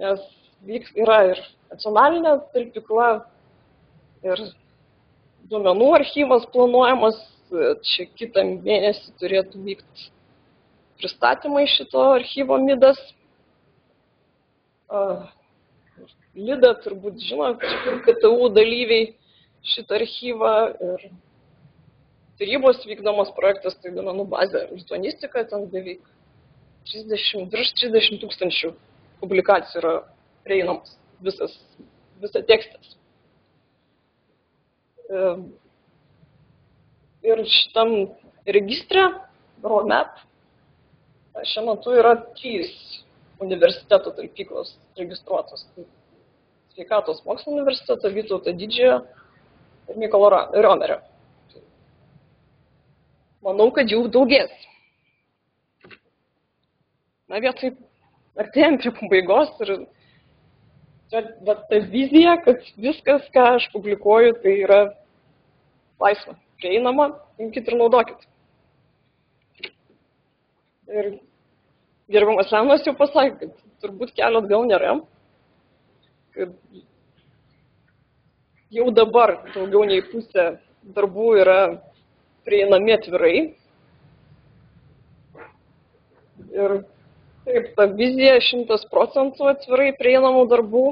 nes yra ir nacionalinė talpykla, ir duomenų archyvas planuojamas, čia kitą mėnesį turėtų vykti pristatymai šito archyvo Midas. Lida turbūt žino, KTU dalyviai šitą archyvą ir tarybos vykdomas projektas, tai duomenų bazė lituanistika, ten beveik virš 30 tūkstančių publikacijų yra prieinamas visas tekstas. Ir šitam registre, ROMEP, šiuo metu yra 3 universiteto talpyklos registruotos. Sveikatos mokslo universiteto, Vytauto Didžiojo ir Mykolo Riomerio. Manau, kad jų daugės. Na, vietoj artėjant prie pabaigos ir ta vizija, kad viskas, ką aš publikuoju, tai yra laisva, prieinama, imkit ir naudokit. Ir gerbiamas Leonas jau pasakė, kad turbūt kelio atgal nėra, kad jau dabar daugiau nei pusė darbų yra prieinami atvirai. Ir taip, ta vizija 100% atvirai prieinamų darbų,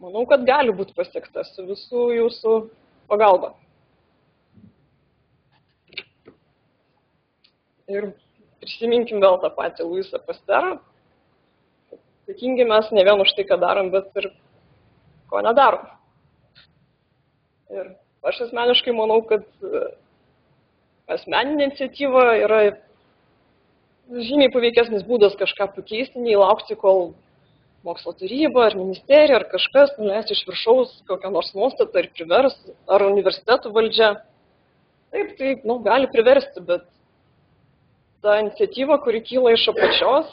manau, kad gali būti pasiekta su visų jūsų pagalba. Ir prisiminkim vėl tą patį Luisą Pasterą. Dėkingi mes ne vien už tai, ką darom, bet ir ko nedarom. Ir aš asmeniškai manau, kad asmeninė iniciatyva yra žymiai paveikesnis būdas kažką pakeisti, nei laukti, kol mokslo taryba, ar ministerija, ar kažkas nuleis iš viršaus kokią nors nuostatą ir privers, ar universitetų valdžia. Taip, tai gali priversti, bet ta iniciatyva, kuri kyla iš apačios,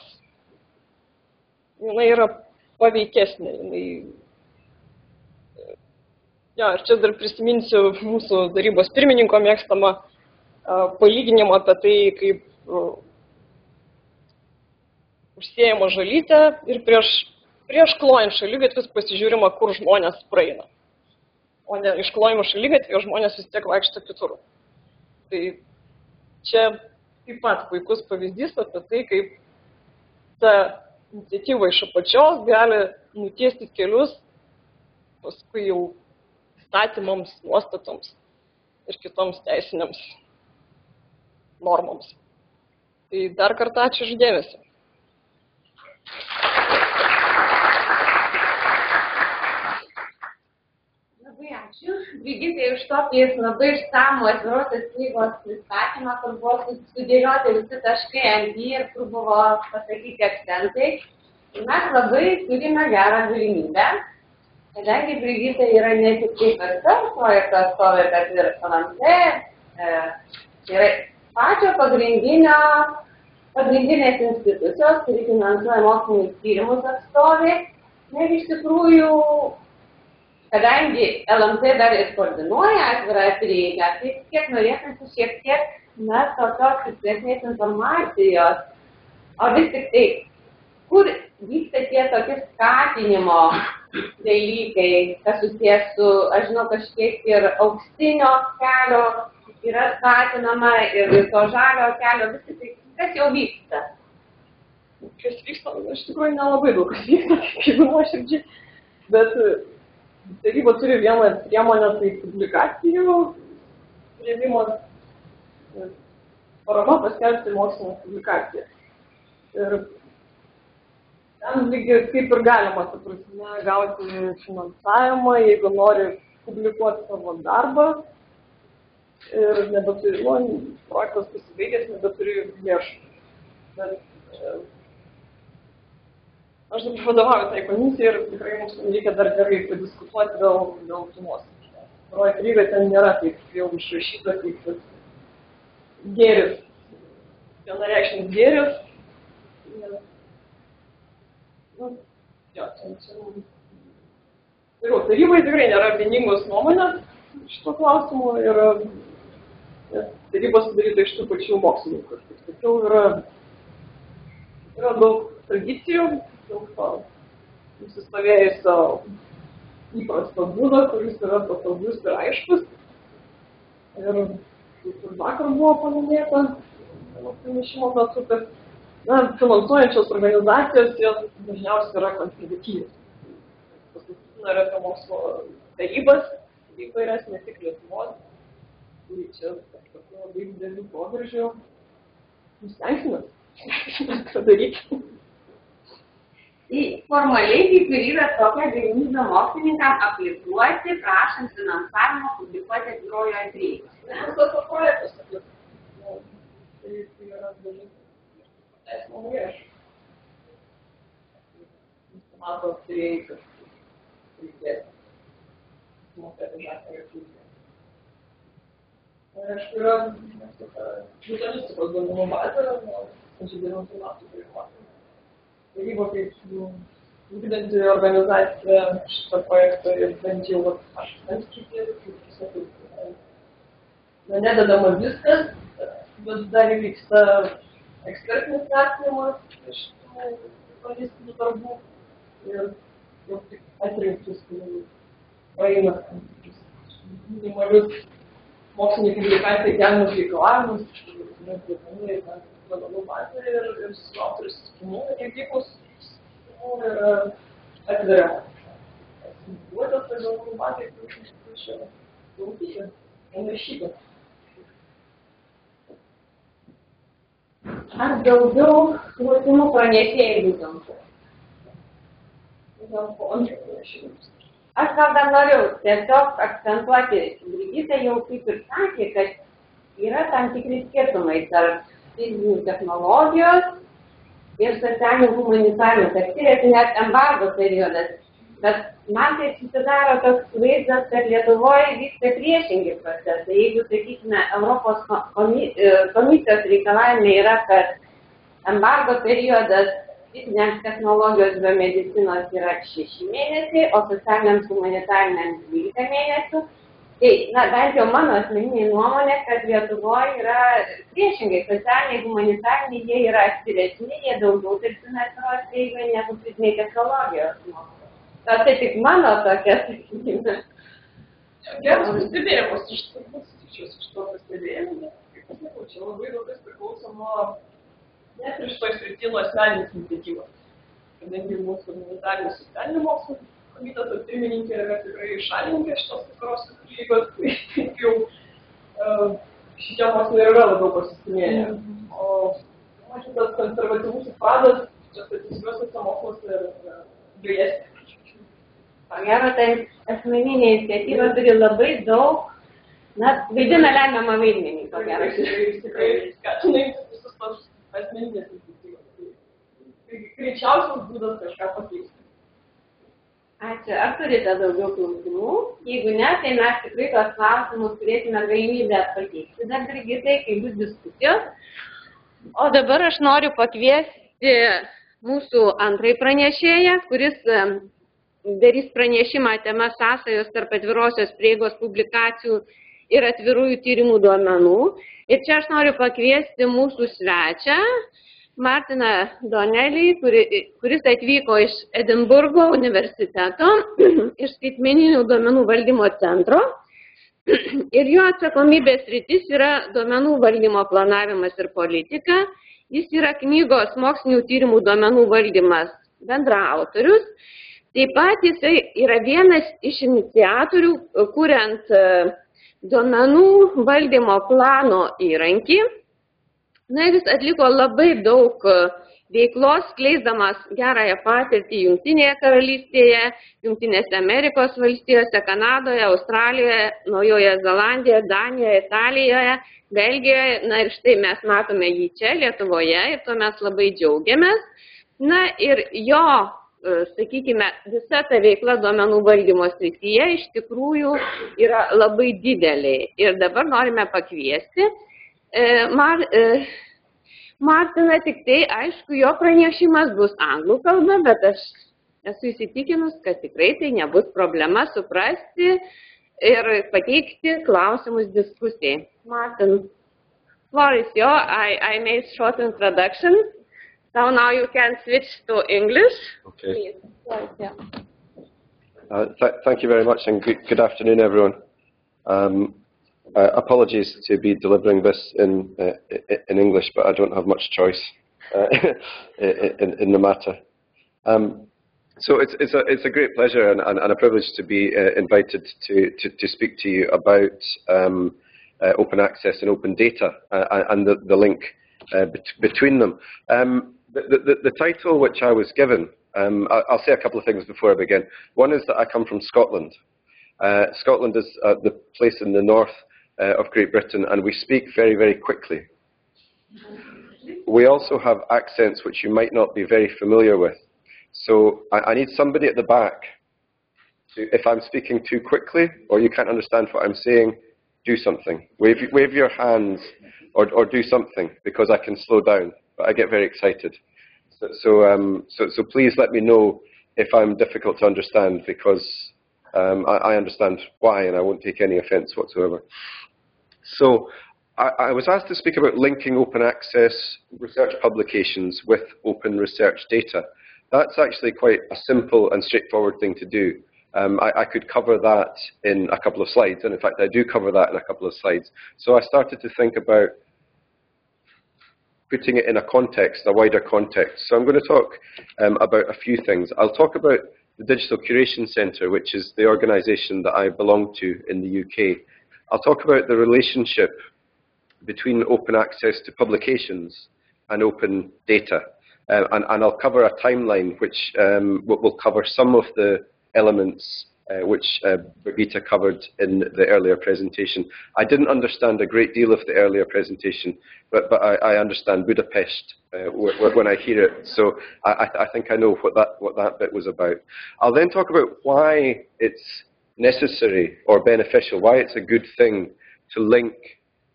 jinai yra paveikesnė. Ir čia dar prisiminsiu mūsų tarybos pirmininko mėgstamą palyginimą apie tai, kaip užsiejama žolytė ir prieš klojant šaligatvius pasižiūrima, kur žmonės praeina. O ne išklojimo šaligatvį, žmonės vis tiek vaikšto kitur. Tai čia taip pat puikus pavyzdys apie tai, kaip ta iniciatyva iš apačios gali nutiesti kelius paskui jau įstatymams, nuostatoms ir kitoms teisiniams normoms. Tai dar kartą ačiū už dėmesį. Labai ačiū. Brigitai už tokį labai išsamų atvirosios knygos pristatymą, kur buvo sudėlioti visi taškai ant i ir kur buvo pasakyti akcentai. Mes labai turime gerą galimybę, kadangi Brigita yra ne tik kaip ekspertas projekto atstovė, bet ir LMT, yra pačio pagrindinės institucijos, kuri finansuoja mokslinius tyrimus atstovė. Ir iš tikrųjų, kadangi LMT dar ir koordinuoja atvirą prieigą, tai kiek norėtųsi šiek tiek tokios tikslesnės informacijos. O vis tik tai, kur vyksta tie tokie skatinimo dalykai, kas susijęs su, aš žinau, kažkiek ir auksinio kelio yra skatinama ir to žalio kelio, vis tik tai, kas jau vyksta? Kas vyksta, iš tikrųjų nelabai daug kas vyksta, kaip nuoširdžiai, bet taryba turi vieną priemonę, tai publikacijų priėmimas, parama paskelbti mokslinę publikaciją. Ir ten lygiai kaip ir galima, ta prasme, gauti finansavimą, jeigu nori publikuoti savo darbą ir nebeturi, projektas pasibaigęs, nebeturi lėšų. Bet Aš dabar vadovauju tai komisijai ir tikrai mums reikia dar gerai padiskutuoti dėl sumos. Antroji prieiga ten nėra taip jau išrašyta kaip gėris, vienareikšmis gėris. Tarybai tikrai nėra vieningos nuomonės šito klausimu ir tarybos sudaryta iš tų pačių mokslininkų. Tačiau yra daug tradicijų, daug nusistovėjusio įprasto būdo, kuris yra patogus ir aiškus. Ir kaip vakar buvo paminėta, pranešimo metu, kad finansuojančios organizacijos jos dažniausiai yra konservatyvios. Pasakykime apie mokslo tarybas, įvairias ne tik Lietuvos, tai čia tokių labai didelių proveržių. Stengsime ką daryti. Tai formaliai kaip ir yra tokia galimybė mokslininkam aplikuoti, prašant finansavimo, publikuoti atvirojoje prieigos. Visas tas projektas aplikuoti. Tai yra dalis teismo lėšų. Mato, tai kažkaip reikės mokėti žaką ir kliūtį. Ir aišku, yra žurnalistikos duomenų bazė, nuo 2009 metų priimama. Taryba kaip vykdanti organizacija šitą projektą ir bent jau aš sanskritį, nededama viskas, bet dar vyksta ekspertinis vertinimas iš urbanistinių darbų ir jau tik atrinktus, kurie praeina minimalius mokslinį publikaciją keliamus reikalavimus, duomenų bazė ir su autorius susitikimų įvykus ir atveriama. Duotas tai duomenų bazė, kuris čia laukyti, nerašyti. Ar daugiau klausimų pranešėjai būtent? Aš gal dar noriu tiesiog akcentuoti, Brigita jau kaip ir sakė, kad yra tam tikri skirtumai tarp fizinių technologijos ir socialinių humanitarinių, kad skiriasi net embargo periodas. Bet man tai susidaro toks vaizdas, kad Lietuvoje vyksta priešingi procesai. Jeigu, sakykime, Europos komisijos reikalavimai yra, kad embargo periodas fizinėms technologijos biomedicinos yra 6 mėnesiai, o socialiniams humanitariniams 12 mėnesių. Tai, bent jau mano asmeninė nuomonė, kad Lietuvoje yra priešingai, socialiniai, humanitariniai, jie yra aktyvesni, jie daugiau talpina atviros prieigos negu fiziniai technologijos mokslas. Tai tik mano tokia, sakykime. Geras pastebėjimas, aš sutikčiausi iš to pastebėjimo, kaip aš sakau, čia labai daug priklauso nuo net ir šitoj srity nuo asmeninės iniciatyvos. Kadangi mūsų humanitarinis socialinių mokslų komiteto pirmininkė yra tikrai šalininkė šitos atviros prieigos, tai taip jau šitie mokslai yra labiau pasistumėję. O šitas konservatyvus pradas, čia statistiniuose moksluose gilesnė. Pagero, tai asmeninė iniciatyva turi labai daug, vaidina lemiamą vaidmenį, pagero. Tikrai skatinai visus tos asmeninės iniciatyvos. Tai greičiausias būdas kažką pakeisti. Ačiū. Ar turite daugiau klausimų? Jeigu ne, tai mes tikrai tos klausimus turėsime galimybę pateikti dar Brigitai, kai bus diskusijos. O dabar aš noriu pakviesti mūsų antrąjį pranešėją, kuris darys pranešimą tema sąsajos tarp atvirosios prieigos publikacijų ir atvirųjų tyrimų duomenų. Ir čia aš noriu pakviesti mūsų svečią, Martiną Donelį, kuris atvyko iš Edinburgo universiteto, iš skaitmeninių duomenų valdymo centro. Ir jo atsakomybės sritis yra duomenų valdymo planavimas ir politika. Jis yra knygos mokslinių tyrimų duomenų valdymas bendraautorius. Taip pat jisai yra vienas iš iniciatorių, kuriant duomenų valdymo plano įrankį. Jis atliko labai daug veiklos, skleisdamas gerąją patirtį Jungtinėje karalystėje, Jungtinėse Amerikos valstijose, Kanadoje, Australijoje, Naujojoje Zelandijoje, Danijoje, Italijoje, Belgijoje. Ir štai mes matome jį čia, Lietuvoje, ir tuo mes labai džiaugiamės. Na ir jo, sakykime, visa ta veikla duomenų valdymo srityje iš tikrųjų yra labai didelė. Ir dabar norime pakviesti Martiną, tik tai, aišku, jo pranešimas bus anglų kalba, bet aš esu įsitikinus, kad tikrai tai nebus problema suprasti ir pateikti klausimus diskusijai. Martin, floor is yours. I made short introduction. So now you can switch to English. Okay. Please. Yes, yeah. Thank you very much, and good afternoon, everyone. Apologies to be delivering this in English, but I don't have much choice in the matter. So it's a great pleasure and a privilege to be invited to speak to you about open access and open data and the link between them. The title which I was given, I'll say a couple of things before I begin. One is that I come from Scotland. Scotland is the place in the north of Great Britain, and we speak very, very quickly. We also have accents which you might not be very familiar with. So I need somebody at the back to, if I'm speaking too quickly or you can't understand what I'm saying, do something. Wave your hands or do something, because I can slow down, but I get very excited. So please let me know if I'm difficult to understand, because I understand why, and I won't take any offence whatsoever. So I was asked to speak about linking open access research publications with open research data. That's actually quite a simple and straightforward thing to do. I could cover that in a couple of slides, and in fact I do cover that in a couple of slides. So I started to think about putting it in a context, a wider context. So I'm going to talk about a few things. I'll talk about the Digital Curation Centre, which is the organisation that I belong to in the UK. I'll talk about the relationship between open access to publications and open data. And I'll cover a timeline which will cover some of the elements which Birgitta covered in the earlier presentation. I didn't understand a great deal of the earlier presentation, but I understand Budapest when I hear it. So I think I know what that bit was about. I'll then talk about why it's necessary or beneficial, why it's a good thing to link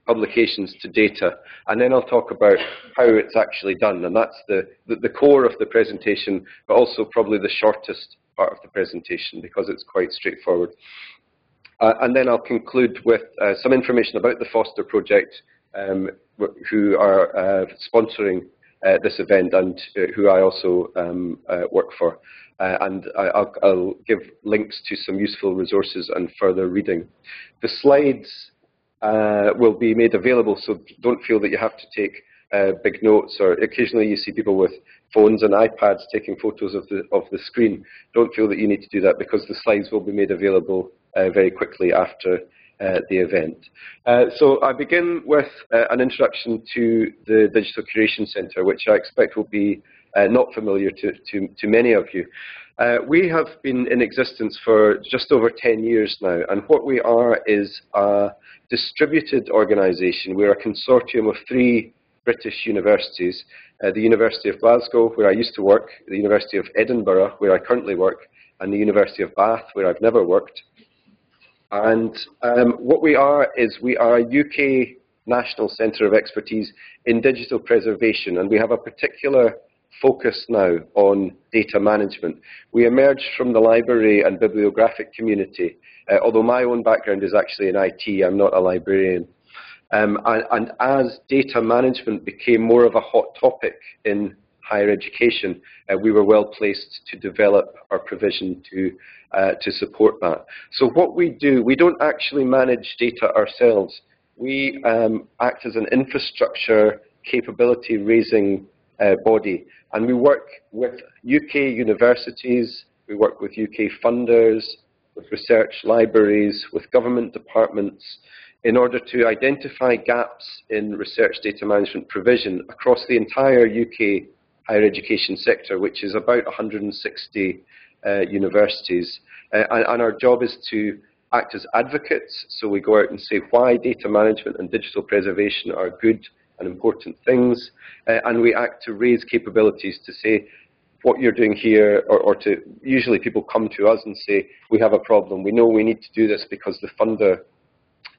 publications to data, and then I'll talk about how it's actually done, and that's the core of the presentation, but also probably the shortest part of the presentation because it's quite straightforward. And then I'll conclude with some information about the Foster Project, who are sponsoring this event and who I also work for. And I'll give links to some useful resources and further reading. The slides will be made available, so don't feel that you have to take big notes, or occasionally you see people with phones and iPads taking photos of the screen. Don't feel that you need to do that, because the slides will be made available very quickly after the event. So I begin with an introduction to the Digital Curation Centre, which I expect will be not familiar to many of you. We have been in existence for just over 10 years now, and what we are is a distributed organisation. We're a consortium of 3 British universities, the University of Glasgow, where I used to work, the University of Edinburgh, where I currently work, and the University of Bath, where I've never worked. And what we are is we are a UK National Centre of Expertise in digital preservation, and we have a particular focus now on data management. We emerged from the library and bibliographic community, although my own background is actually in IT, I'm not a librarian. And as data management became more of a hot topic in higher education, we were well placed to develop our provision to support that. So what we do, we don't actually manage data ourselves. We act as an infrastructure capability raising body, and we work with UK universities, we work with UK funders, with research libraries, with government departments, in order to identify gaps in research data management provision across the entire UK higher education sector, which is about 160 universities. And our job is to act as advocates, so we go out and say why data management and digital preservation are good and important things, and we act to raise capabilities to say what you're doing here, or to usually people come to us and say, we have a problem. We know we need to do this because the funder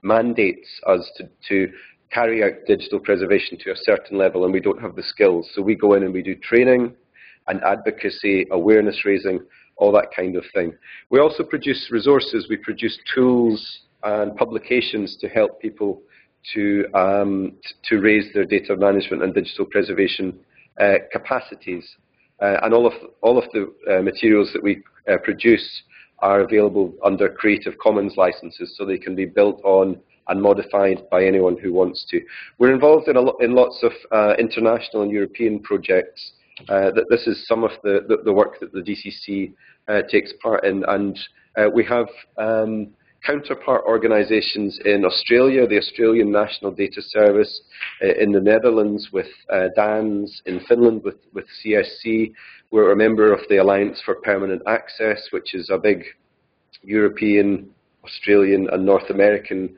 mandates us to carry out digital preservation to a certain level, and we don't have the skills. So we go in and we do training and advocacy, awareness raising, all that kind of thing. We also produce resources. We produce tools and publications to help people to raise their data management and digital preservation capacities. And all of the materials that we produce are available under Creative Commons licenses, so they can be built on and modified by anyone who wants to. We're involved in lots of international and European projects. This is some of the work that the DCC takes part in, and we have counterpart organisations in Australia, the Australian National Data Service, in the Netherlands with DANS, in Finland with CSC. We're a member of the Alliance for Permanent Access, which is a big European, Australian and North American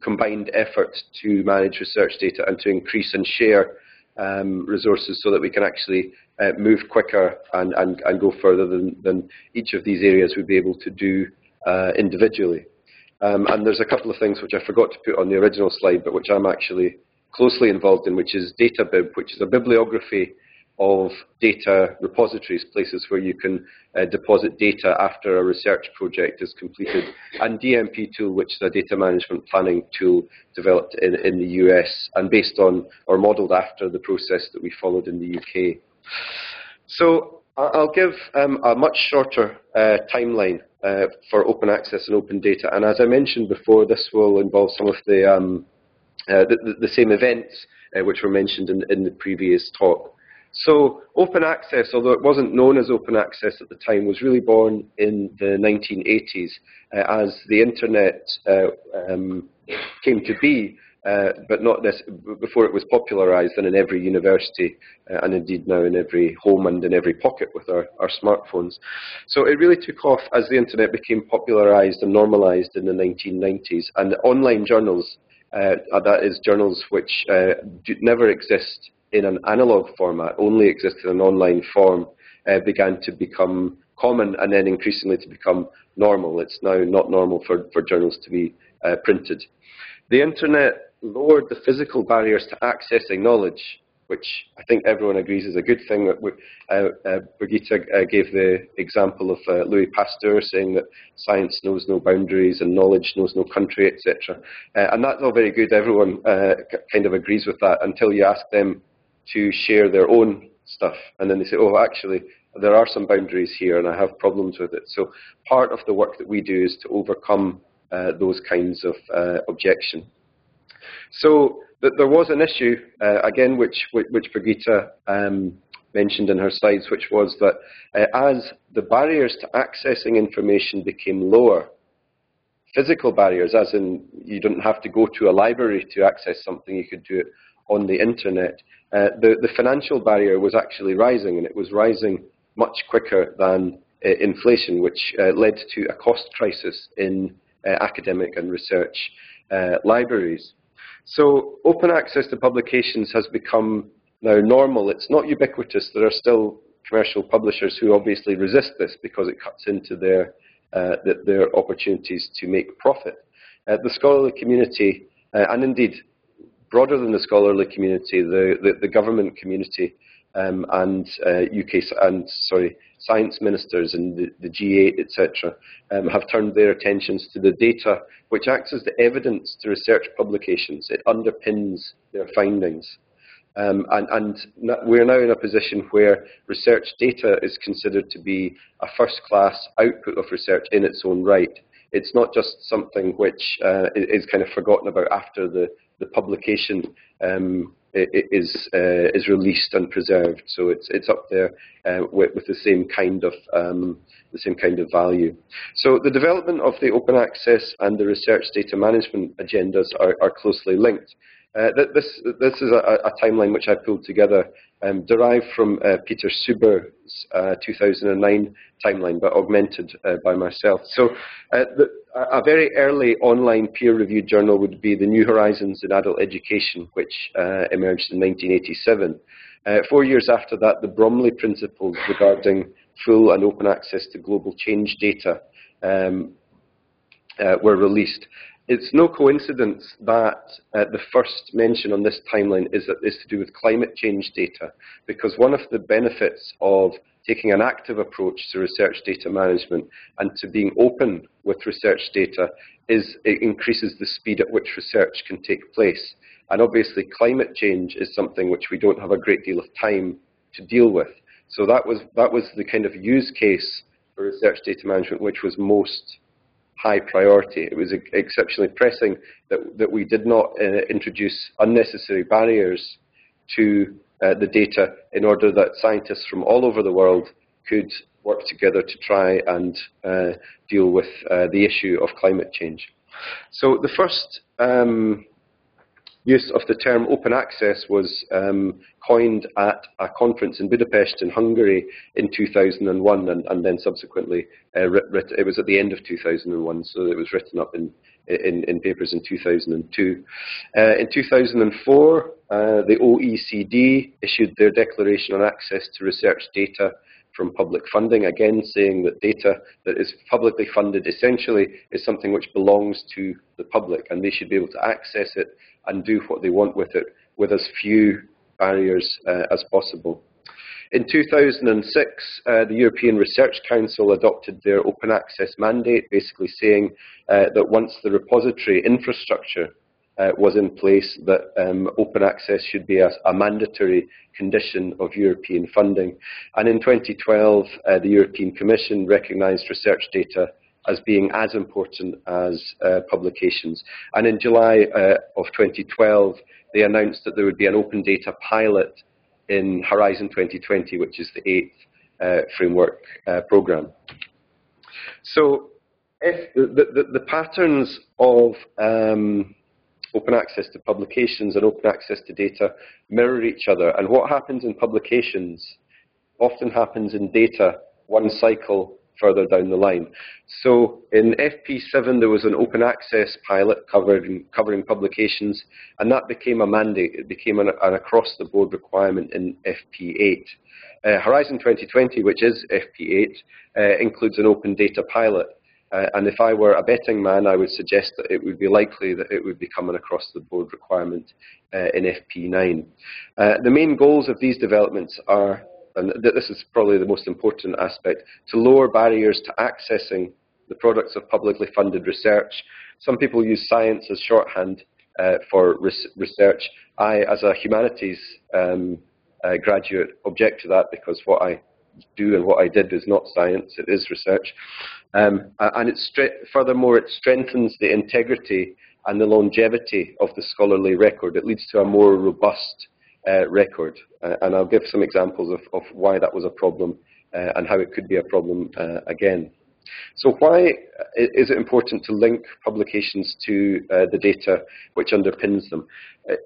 combined effort to manage research data and to increase and share resources so that we can actually move quicker and go further than each of these areas would be able to do individually. And there's a couple of things which I forgot to put on the original slide, but which I'm actually closely involved in, which is DataBib, which is a bibliography of data repositories, places where you can deposit data after a research project is completed, and DMP Tool, which is a data management planning tool developed in the US and based on or modelled after the process that we followed in the UK. So I'll give a much shorter timeline for open access and open data, and as I mentioned before, this will involve some of the same events which were mentioned in the previous talk. So open access, although it wasn't known as open access at the time, was really born in the 1980s as the internet came to be, but not before it was popularized and in every university and indeed now in every home and in every pocket with our smartphones. So it really took off as the internet became popularized and normalized in the 1990s, and online journals, that is journals which never exist in an analog format, only exist in an online form, began to become common and then increasingly to become normal. It's now not normal for journals to be printed. The internet lowered the physical barriers to accessing knowledge, which I think everyone agrees is a good thing. Brigitte gave the example of Louis Pasteur saying that science knows no boundaries and knowledge knows no country, etc. And that's all very good. Everyone kind of agrees with that until you ask them to share their own stuff. And then they say, oh, actually, there are some boundaries here and I have problems with it. So part of the work that we do is to overcome those kinds of objection. So there was an issue, again, which Brigitte mentioned in her slides, which was that as the barriers to accessing information became lower, physical barriers, as in you didn't have to go to a library to access something, you could do it on the internet, the financial barrier was actually rising, and it was rising much quicker than inflation, which led to a cost crisis in academic and research libraries. So open access to publications has become now normal. It's not ubiquitous. There are still commercial publishers who obviously resist this because it cuts into their opportunities to make profit. The scholarly community, and indeed broader than the scholarly community, the government community and science ministers and the G8, etc., have turned their attentions to the data, which acts as the evidence to research publications. It underpins their findings. And we're now in a position where research data is considered to be a first-class output of research in its own right. It's not just something which is kind of forgotten about after the publication is released and preserved. So it's up there with the same kind of value. So the development of the open access and the research data management agendas are closely linked. This is a timeline which I pulled together, derived from Peter Suber's 2009 timeline, but augmented by myself. So a very early online peer-reviewed journal would be the New Horizons in Adult Education, which emerged in 1987. 4 years after that, the Bromley Principles regarding full and open access to global change data were released. It's no coincidence that the first mention on this timeline is to do with climate change data, because one of the benefits of taking an active approach to research data management and to being open with research data is it increases the speed at which research can take place. And obviously climate change is something which we don't have a great deal of time to deal with. So that was the kind of use case for research data management which was most high priority. It was exceptionally pressing that we did not introduce unnecessary barriers to the data in order that scientists from all over the world could work together to try and deal with the issue of climate change. So the first use of the term open access was coined at a conference in Budapest in Hungary in 2001, and then subsequently it was at the end of 2001, so it was written up in papers in 2002. In 2004, the OECD issued their Declaration on Access to Research Data from Public Funding, again saying that data that is publicly funded essentially is something which belongs to the public, and they should be able to access it and do what they want with it with as few barriers as possible. In 2006, the European Research Council adopted their open access mandate, basically saying that once the repository infrastructure was in place, that open access should be a mandatory condition of European funding. And in 2012, the European Commission recognised research data as being as important as publications. And in July of 2012, they announced that there would be an open data pilot in Horizon 2020, which is the 8th framework programme. So if the patterns of open access to publications and open access to data mirror each other, and what happens in publications often happens in data one cycle further down the line. So in FP7 there was an open access pilot covering publications, and that became a mandate. It became an across-the-board requirement in FP8. Horizon 2020, which is FP8, includes an open data pilot. And if I were a betting man, I would suggest that it would be likely that it would become an across-the-board requirement in FP9. The main goals of these developments are, and this is probably the most important aspect, to lower barriers to accessing the products of publicly funded research. Some people use science as shorthand for research. I, as a humanities graduate, object to that, because what I do and what I did is not science, it is research. And furthermore, it strengthens the integrity and the longevity of the scholarly record. It leads to a more robust record. And I'll give some examples of why that was a problem and how it could be a problem again. So why is it important to link publications to the data which underpins them?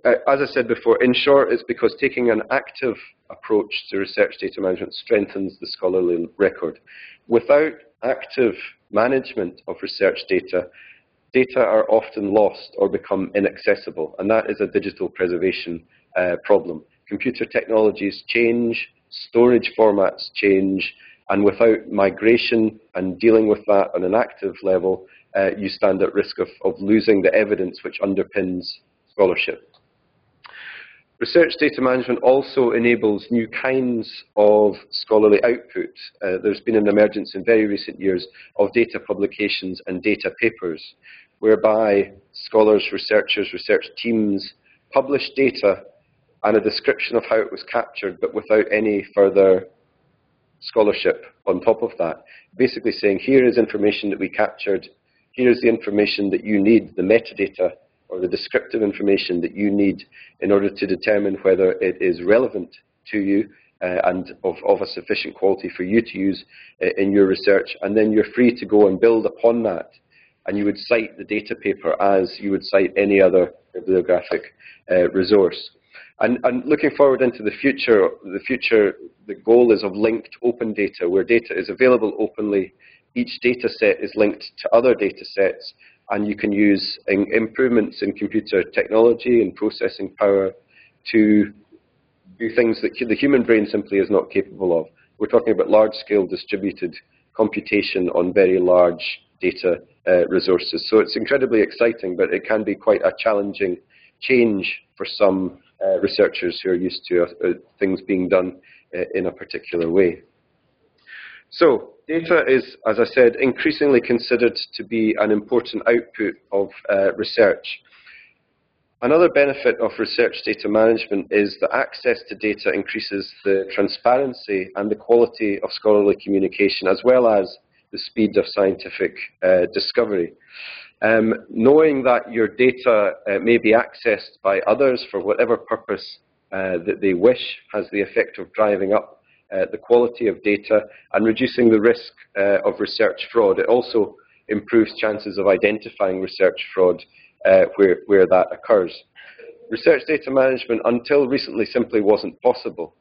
As I said before, in short, it's because taking an active approach to research data management strengthens the scholarly record. Without active management of research data, data are often lost or become inaccessible, and that is a digital preservation problem. Computer technologies change, storage formats change, and without migration and dealing with that on an active level, you stand at risk of losing the evidence which underpins scholarship. Research data management also enables new kinds of scholarly output. There's been an emergence in very recent years of data publications and data papers, whereby scholars, researchers, research teams publish data and a description of how it was captured, but without any further scholarship on top of that. Basically saying, here is information that we captured, here is the information that you need, the metadata or the descriptive information that you need in order to determine whether it is relevant to you and of a sufficient quality for you to use in your research. And then you're free to go and build upon that. And you would cite the data paper as you would cite any other bibliographic resource. And looking forward into the future, the goal is of linked open data, where data is available openly. Each data set is linked to other data sets, and you can use improvements in computer technology and processing power to do things that the human brain simply is not capable of. We're talking about large-scale distributed computation on very large data resources. So it's incredibly exciting, but it can be quite a challenging change for some researchers who are used to things being done in a particular way. So data is, as I said, increasingly considered to be an important output of research. Another benefit of research data management is that access to data increases the transparency and the quality of scholarly communication, as well as the speed of scientific discovery. Knowing that your data may be accessed by others for whatever purpose that they wish has the effect of driving up the quality of data and reducing the risk of research fraud. It also improves chances of identifying research fraud where that occurs. Research data management until recently simply wasn't possible.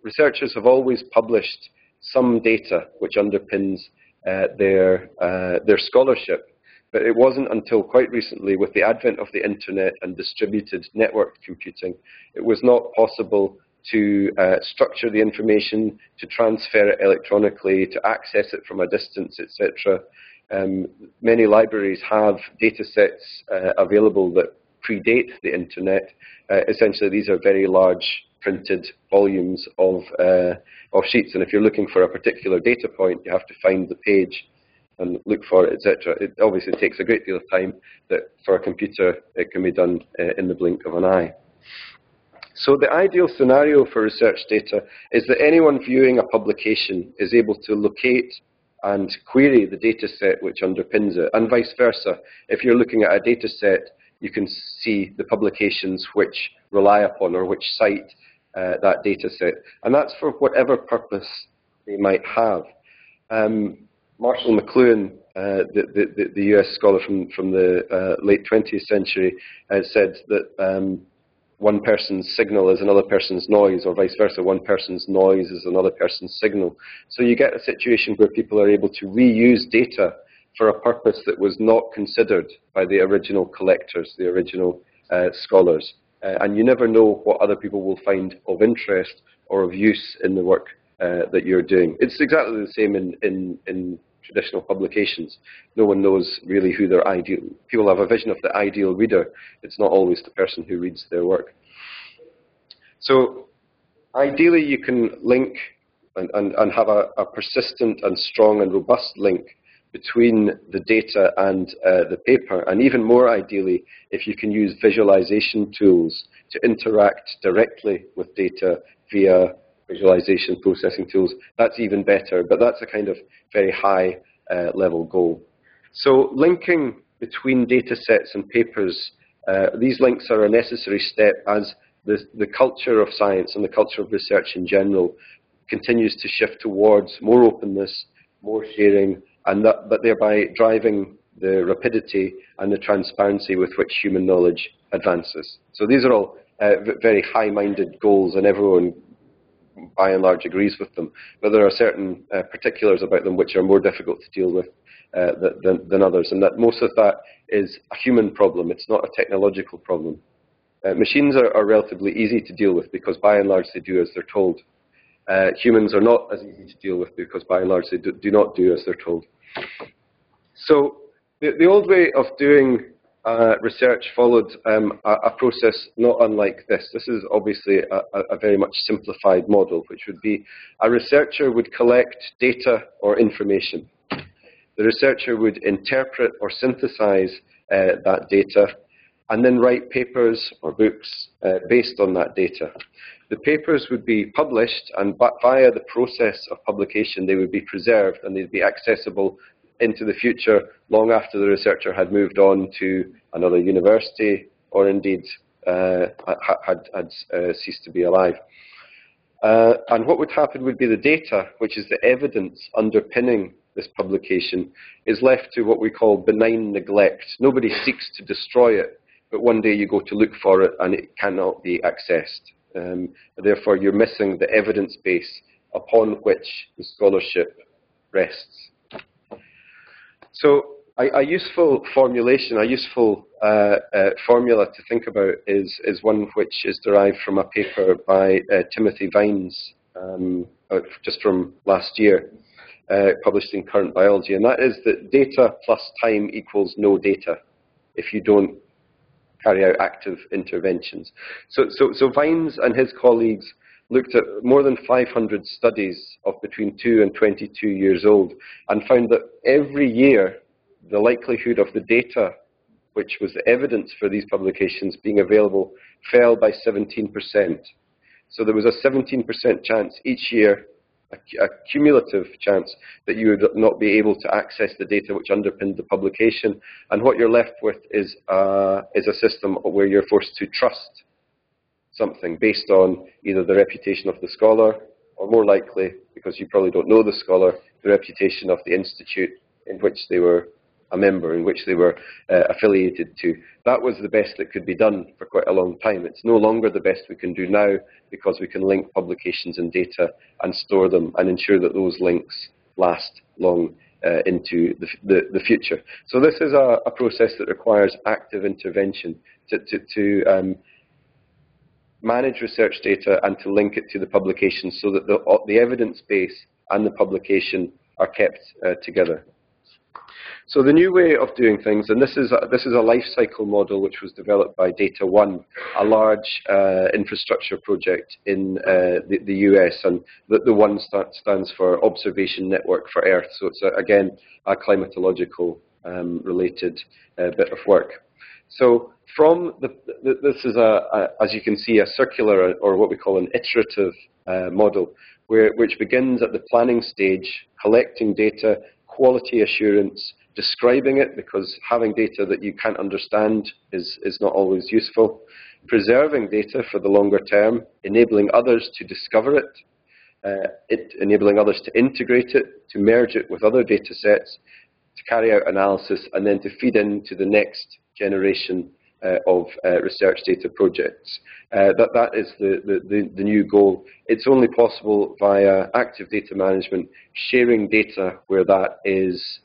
Researchers have always published some data which underpins their scholarship, but it wasn't until quite recently, with the advent of the internet and distributed networked computing, it was not possible to structure the information, to transfer it electronically, to access it from a distance, etc. Many libraries have data sets available that predate the internet. Essentially, these are very large printed volumes of sheets, and if you're looking for a particular data point, you have to find the page and look for it, etc. It obviously takes a great deal of time that for a computer it can be done in the blink of an eye. So the ideal scenario for research data is that anyone viewing a publication is able to locate and query the data set which underpins it, and vice versa. If you're looking at a data set, you can see the publications which rely upon or which cite that data set, and that's for whatever purpose they might have. Marshall McLuhan, the US scholar from the late 20th century, said that one person's signal is another person's noise, or vice versa, one person's noise is another person's signal. So you get a situation where people are able to reuse data for a purpose that was not considered by the original collectors, the original scholars. And you never know what other people will find of interest or of use in the work that you're doing. It's exactly the same in traditional publications. No one knows really who their ideal... People have a vision of the ideal reader. It's not always the person who reads their work. So ideally you can link and have a persistent and strong and robust link between the data and the paper, and even more ideally if you can use visualization tools to interact directly with data via visualization processing tools. That's even better, but that's a kind of very high level goal. So linking between data sets and papers, these links are a necessary step as the culture of science and the culture of research in general continues to shift towards more openness, more sharing, and but thereby driving the rapidity and the transparency with which human knowledge advances. So these are all very high-minded goals, and everyone by and large agrees with them, but there are certain particulars about them which are more difficult to deal with than others, and that most of that is a human problem. It's not a technological problem. Machines are relatively easy to deal with because by and large they do as they're told. Humans are not as easy to deal with because by and large they do not do as they're told. So the old way of doing research followed a process not unlike this. This is obviously a very much simplified model, which would be a researcher would collect data or information. The researcher would interpret or synthesize that data and then write papers or books based on that data. The papers would be published, and via the process of publication they would be preserved and they'd be accessible into the future long after the researcher had moved on to another university or indeed had ceased to be alive. And what would happen would be the data, which is the evidence underpinning this publication, is left to what we call benign neglect. Nobody seeks to destroy it, but one day you go to look for it and it cannot be accessed. Therefore, you're missing the evidence base upon which the scholarship rests. So A useful formulation, a useful formula to think about is one which is derived from a paper by Timothy Vines, just from last year, published in Current Biology, and that is that data plus time equals no data if you don't carry out active interventions. So Vines and his colleagues looked at more than 500 studies of between 2 and 22 years old and found that every year the likelihood of the data, which was the evidence for these publications being available, fell by 17%. So there was a 17% chance each year, a cumulative chance, that you would not be able to access the data which underpinned the publication. And what you're left with is a system where you're forced to trust something based on either the reputation of the scholar, or more likely, because you probably don't know the scholar, the reputation of the institute in which they were a member, in which they were affiliated to. That was the best that could be done for quite a long time. It's no longer the best we can do now, because we can link publications and data and store them and ensure that those links last long into the future. So this is a process that requires active intervention to manage research data and to link it to the publication so that the evidence base and the publication are kept together. So the new way of doing things, and this is a life cycle model which was developed by Data One, a large infrastructure project in the US, and the One stands for Observation Network for Earth. So it's again a climatological related bit of work. So from this is as you can see, a circular, or what we call an iterative model, which begins at the planning stage, collecting data, quality assurance, describing it, because having data that you can't understand is not always useful, preserving data for the longer term, enabling others to discover it, enabling others to integrate it, to merge it with other data sets, to carry out analysis, and then to feed into the next generation of research data projects. That is the new goal. It's only possible via active data management, sharing data where that is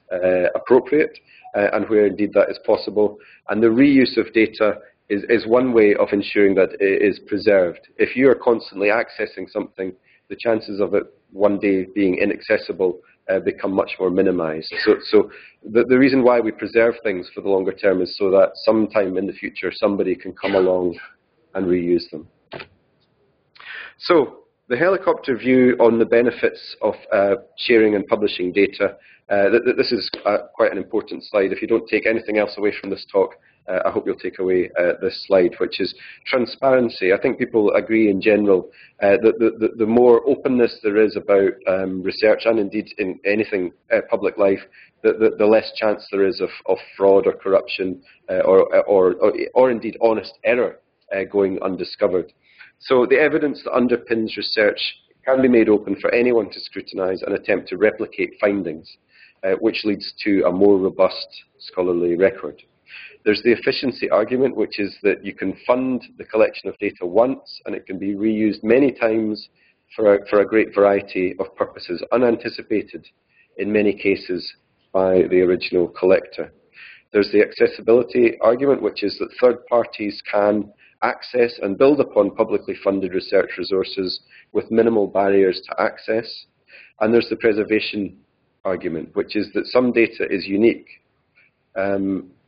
appropriate and where indeed that is possible. And the reuse of data is one way of ensuring that it is preserved. If you are constantly accessing something, the chances of it one day being inaccessible become much more minimized. So the reason why we preserve things for the longer term is so that sometime in the future somebody can come along and reuse them. So the helicopter view on the benefits of sharing and publishing data, this is quite an important slide. If you don't take anything else away from this talk, I hope you'll take away this slide, which is transparency. I think people agree in general that the more openness there is about research, and indeed in anything public life, the less chance there is of fraud or corruption or indeed honest error going undiscovered. So the evidence that underpins research can be made open for anyone to scrutinize and attempt to replicate findings, which leads to a more robust scholarly record. There's the efficiency argument, which is that you can fund the collection of data once and it can be reused many times for a great variety of purposes, unanticipated in many cases by the original collector. There's the accessibility argument, which is that third parties can access and build upon publicly funded research resources with minimal barriers to access. And there's the preservation argument, which is that some data is unique.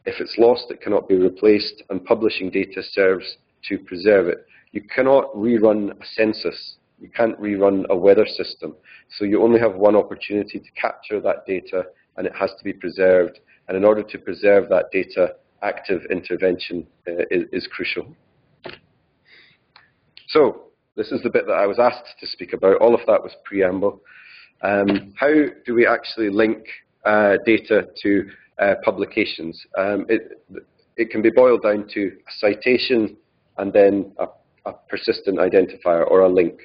If it's lost, it cannot be replaced, and publishing data serves to preserve it. You cannot rerun a census. You can't rerun a weather system. So you only have one opportunity to capture that data, and it has to be preserved. And in order to preserve that data, active intervention is crucial. So this is the bit that I was asked to speak about. All of that was preamble. How do we actually link data to publications? It can be boiled down to a citation and then a persistent identifier or a link.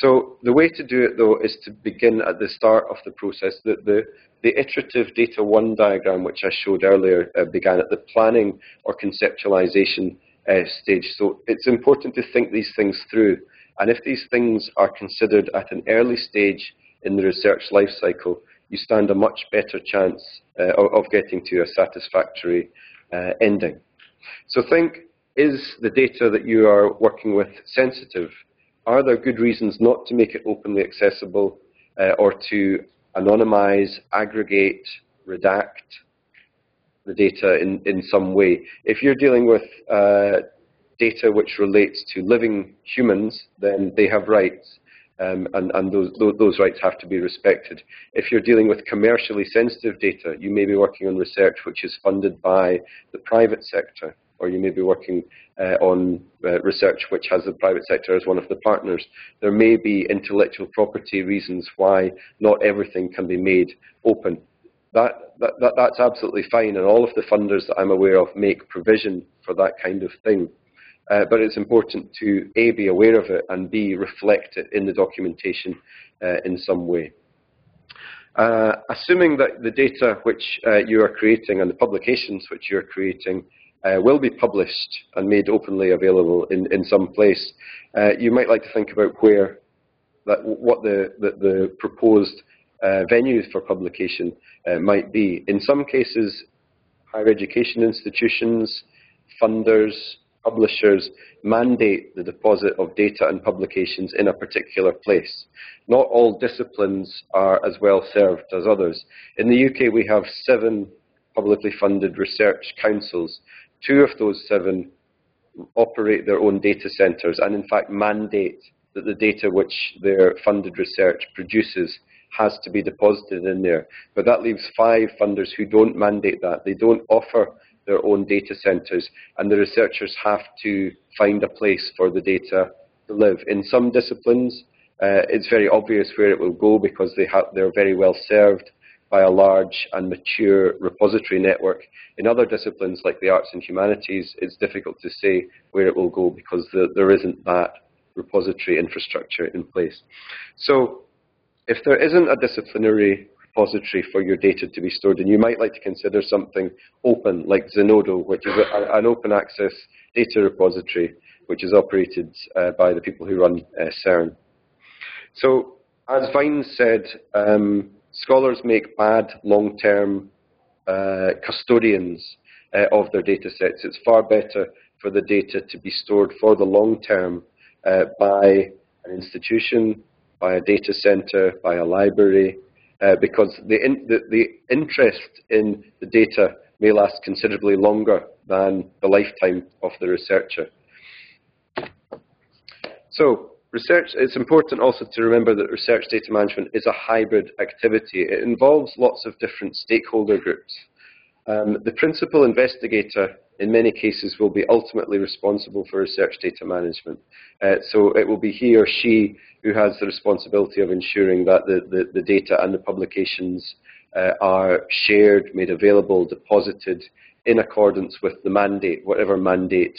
So the way to do it, though, is to begin at the start of the process. The iterative Data One diagram, which I showed earlier, began at the planning or conceptualization stage. So it's important to think these things through. And if these things are considered at an early stage in the research life cycle, you stand a much better chance of getting to a satisfactory ending. So think, is the data that you are working with sensitive? Are there good reasons not to make it openly accessible or to anonymize, aggregate, redact the data in some way? If you're dealing with data which relates to living humans, then they have rights, and those rights have to be respected. If you're dealing with commercially sensitive data, you may be working on research which is funded by the private sector, or you may be working on research which has the private sector as one of the partners. There may be intellectual property reasons why not everything can be made open. That's absolutely fine, and all of the funders that I'm aware of make provision for that kind of thing. But it's important to A, be aware of it, and B, reflect it in the documentation in some way. Assuming that the data which you are creating and the publications which you're creating will be published and made openly available in some place, you might like to think about what the proposed venues for publication might be. In some cases, higher education institutions, funders, publishers mandate the deposit of data and publications in a particular place. Not all disciplines are as well served as others. In the UK, we have 7 publicly funded research councils. 2 of those 7 operate their own data centres and in fact mandate that the data which their funded research produces has to be deposited in there. But that leaves 5 funders who don't mandate that. They don't offer their own data centres, and the researchers have to find a place for the data to live. In some disciplines, it's very obvious where it will go because they're very well served by a large and mature repository network. In other disciplines, like the arts and humanities, it's difficult to say where it will go because there isn't that repository infrastructure in place. So if there isn't a disciplinary repository for your data to be stored in, you might like to consider something open, like Zenodo, which is an open access data repository, which is operated by the people who run CERN. So, as Vines said, scholars make bad long-term custodians of their data sets. It's far better for the data to be stored for the long term by an institution, by a data center, by a library, because the interest in the data may last considerably longer than the lifetime of the researcher. So, it's important also to remember that research data management is a hybrid activity. It involves lots of different stakeholder groups. The principal investigator, in many cases, will be ultimately responsible for research data management. So it will be he or she who has the responsibility of ensuring that the data and the publications are shared, made available, deposited in accordance with the mandate, whatever mandate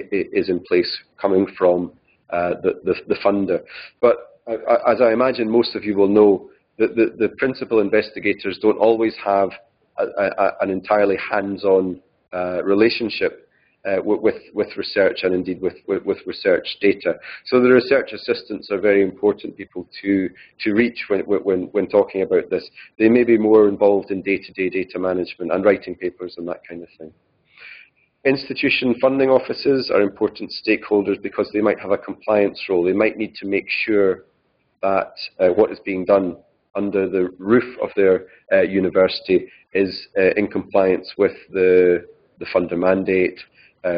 is in place coming from the funder. But as I imagine most of you will know, the principal investigators don't always have an entirely hands-on relationship with research and indeed with research data. So the research assistants are very important people to reach when talking about this. They may be more involved in day-to-day data management and writing papers and that kind of thing. Institution funding offices are important stakeholders because they might have a compliance role. They might need to make sure that what is being done under the roof of their university is in compliance with the funder mandate,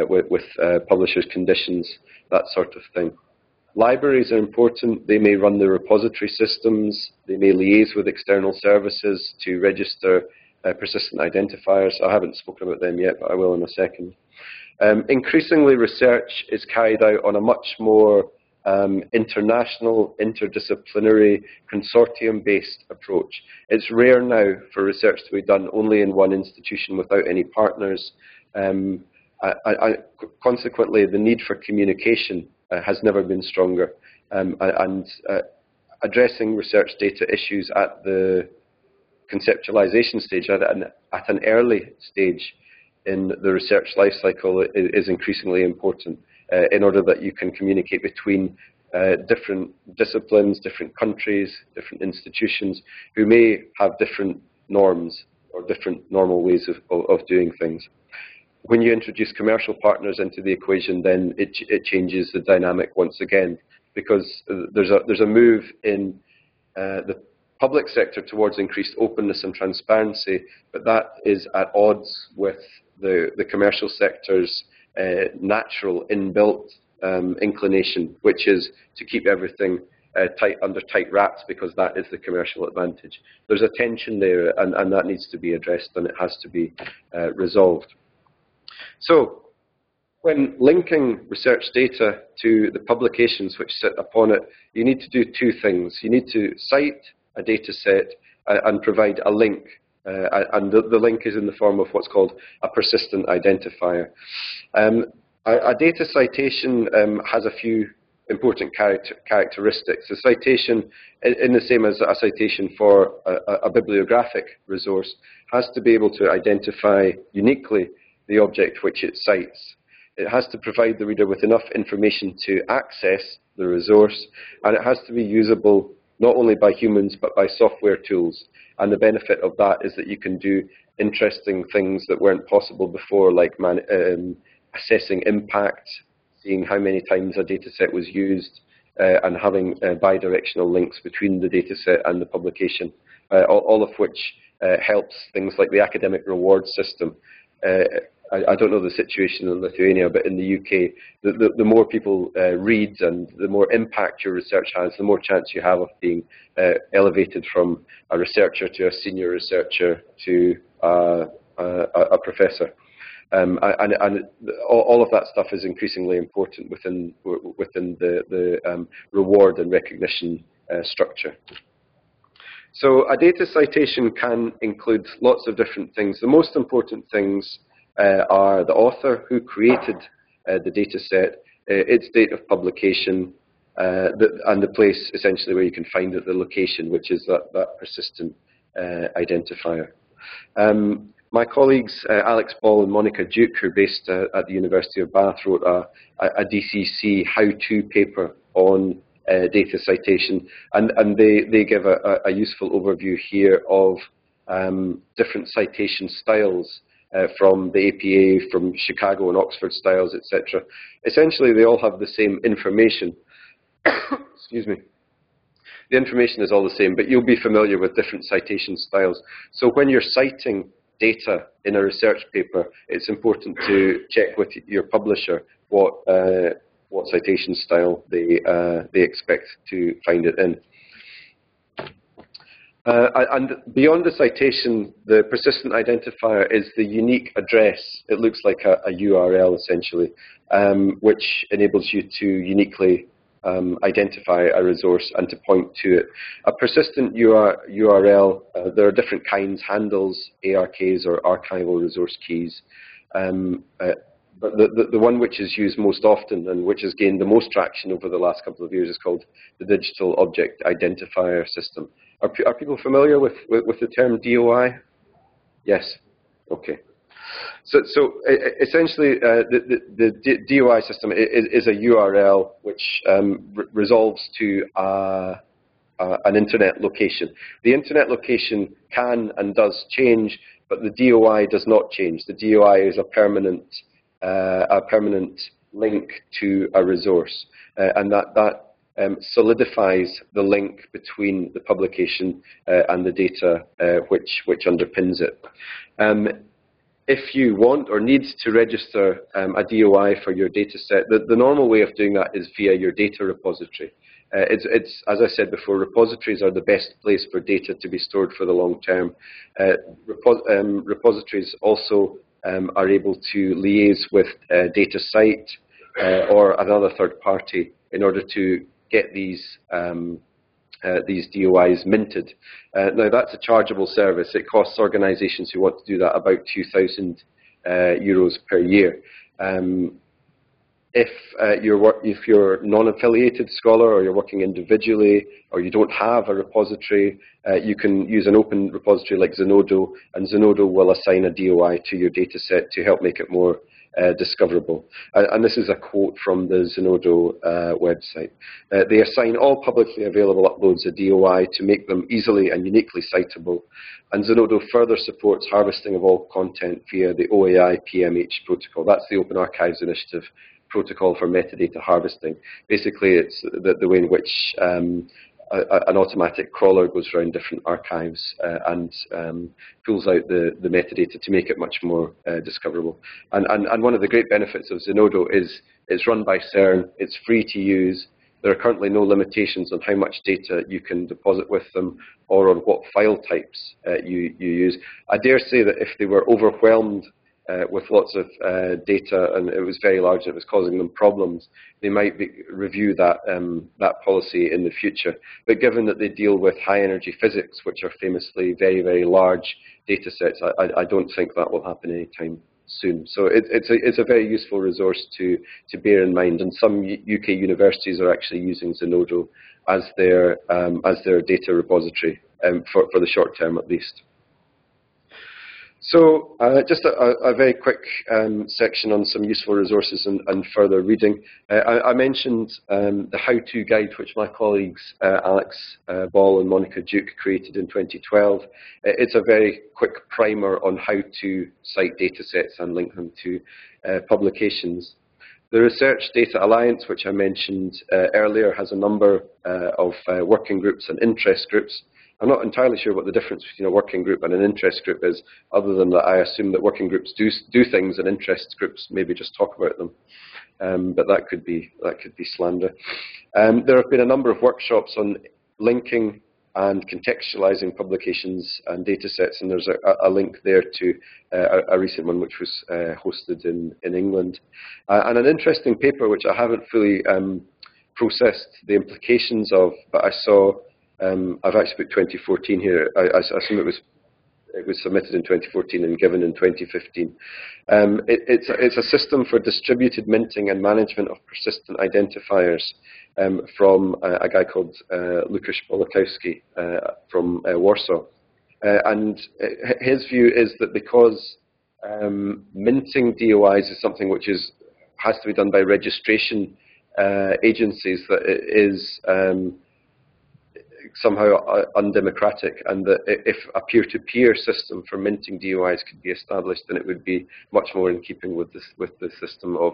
with publishers' conditions, that sort of thing. Libraries are important. They may run the repository systems. They may liaise with external services to register persistent identifiers. I haven't spoken about them yet, but I will in a second. Increasingly, research is carried out on a much more international, interdisciplinary, consortium-based approach. It's rare now for research to be done only in one institution without any partners. Consequently, the need for communication has never been stronger. Addressing research data issues at the conceptualization stage, at an early stage in the research life cycle, is increasingly important in order that you can communicate between different disciplines, different countries, different institutions, who may have different norms or different normal ways of doing things. When you introduce commercial partners into the equation, then it changes the dynamic once again, because there's a move in the public sector towards increased openness and transparency, but that is at odds with the commercial sector's natural inbuilt inclination, which is to keep everything under tight wraps, because that is the commercial advantage. There's a tension there, and that needs to be addressed, and it has to be resolved. So, when linking research data to the publications which sit upon it, you need to do two things. You need to cite a data set and provide a link. And the link is in the form of what's called a persistent identifier. A data citation has a few important characteristics. The citation, in the same as a citation for a bibliographic resource, has to be able to identify uniquely the object which it cites. It has to provide the reader with enough information to access the resource, and it has to be usable not only by humans but by software tools. And the benefit of that is that you can do interesting things that weren't possible before, like assessing impact, seeing how many times a data set was used, and having bidirectional links between the data set and the publication, all of which helps things like the academic reward system. I don't know the situation in Lithuania, but in the UK, the more people read and the more impact your research has, the more chance you have of being elevated from a researcher to a senior researcher to a professor. And all of that stuff is increasingly important within the reward and recognition structure. So a data citation can include lots of different things. The most important things are the author who created the data set, its date of publication, and the place essentially where you can find it, the location, which is that persistent identifier. My colleagues Alex Ball and Monica Duke, who are based at the University of Bath, wrote a DCC how-to paper on data citation, and they give a useful overview here of different citation styles. From the APA, from Chicago and Oxford styles, etc. Essentially, they all have the same information. Excuse me. The information is all the same, but you'll be familiar with different citation styles. So when you're citing data in a research paper, it's important to check with your publisher what citation style they expect to find it in. And beyond the citation, the persistent identifier is the unique address. It looks like a URL, essentially, which enables you to uniquely identify a resource and to point to it. A persistent URL, there are different kinds: handles, ARKs, or archival resource keys. But the one which is used most often and which has gained the most traction over the last couple of years is called the Digital Object Identifier System. Are people familiar with the term DOI? Yes. Okay. So essentially, the DOI system is a URL which resolves to an internet location. The internet location can and does change, but the DOI does not change. The DOI is a permanent link to a resource, and that solidifies the link between the publication and the data which underpins it. If you want or need to register a DOI for your data set, the normal way of doing that is via your data repository. It's, as I said before, repositories are the best place for data to be stored for the long term. Repositories also are able to liaise with DataCite or another third party in order to get these DOIs minted. Now that's a chargeable service. It costs organisations who want to do that about €2,000 per year. if you're non-affiliated scholar or you're working individually or you don't have a repository, you can use an open repository like Zenodo, and Zenodo will assign a DOI to your data set to help make it more discoverable. And this is a quote from the Zenodo website. They assign all publicly available uploads a DOI to make them easily and uniquely citable. And Zenodo further supports harvesting of all content via the OAI PMH protocol. That's the Open Archives Initiative protocol for metadata harvesting. Basically, it's the way in which an automatic crawler goes around different archives and pulls out the metadata to make it much more discoverable. And one of the great benefits of Zenodo is it's run by CERN, it's free to use. There are currently no limitations on how much data you can deposit with them or on what file types you use. I dare say that if they were overwhelmed with lots of data and it was very large and it was causing them problems, they might review that, that policy in the future. But given that they deal with high energy physics, which are famously very, very large data sets, I don't think that will happen anytime soon. So it's a very useful resource to bear in mind, and some UK universities are actually using Zenodo as their data repository for the short term at least. So just a very quick section on some useful resources and further reading. I mentioned the how-to guide which my colleagues Alex Ball and Monica Duke created in 2012. It's a very quick primer on how to cite data sets and link them to publications. The Research Data Alliance, which I mentioned earlier, has a number of working groups and interest groups. I'm not entirely sure what the difference between a working group and an interest group is, other than that I assume that working groups do things and interest groups maybe just talk about them. But that could be slander. There have been a number of workshops on linking and contextualizing publications and data sets, and there's a link there to a recent one which was hosted in England. And an interesting paper which I haven't fully processed the implications of, but I saw I've actually put 2014 here. I assume it was submitted in 2014 and given in 2015. It's a system for distributed minting and management of persistent identifiers from a guy called Lukasz Bolakowski from Warsaw. And his view is that because minting DOIs is something which has to be done by registration agencies, that it is somehow undemocratic, and that if a peer-to-peer system for minting DOIs could be established, then it would be much more in keeping with the system of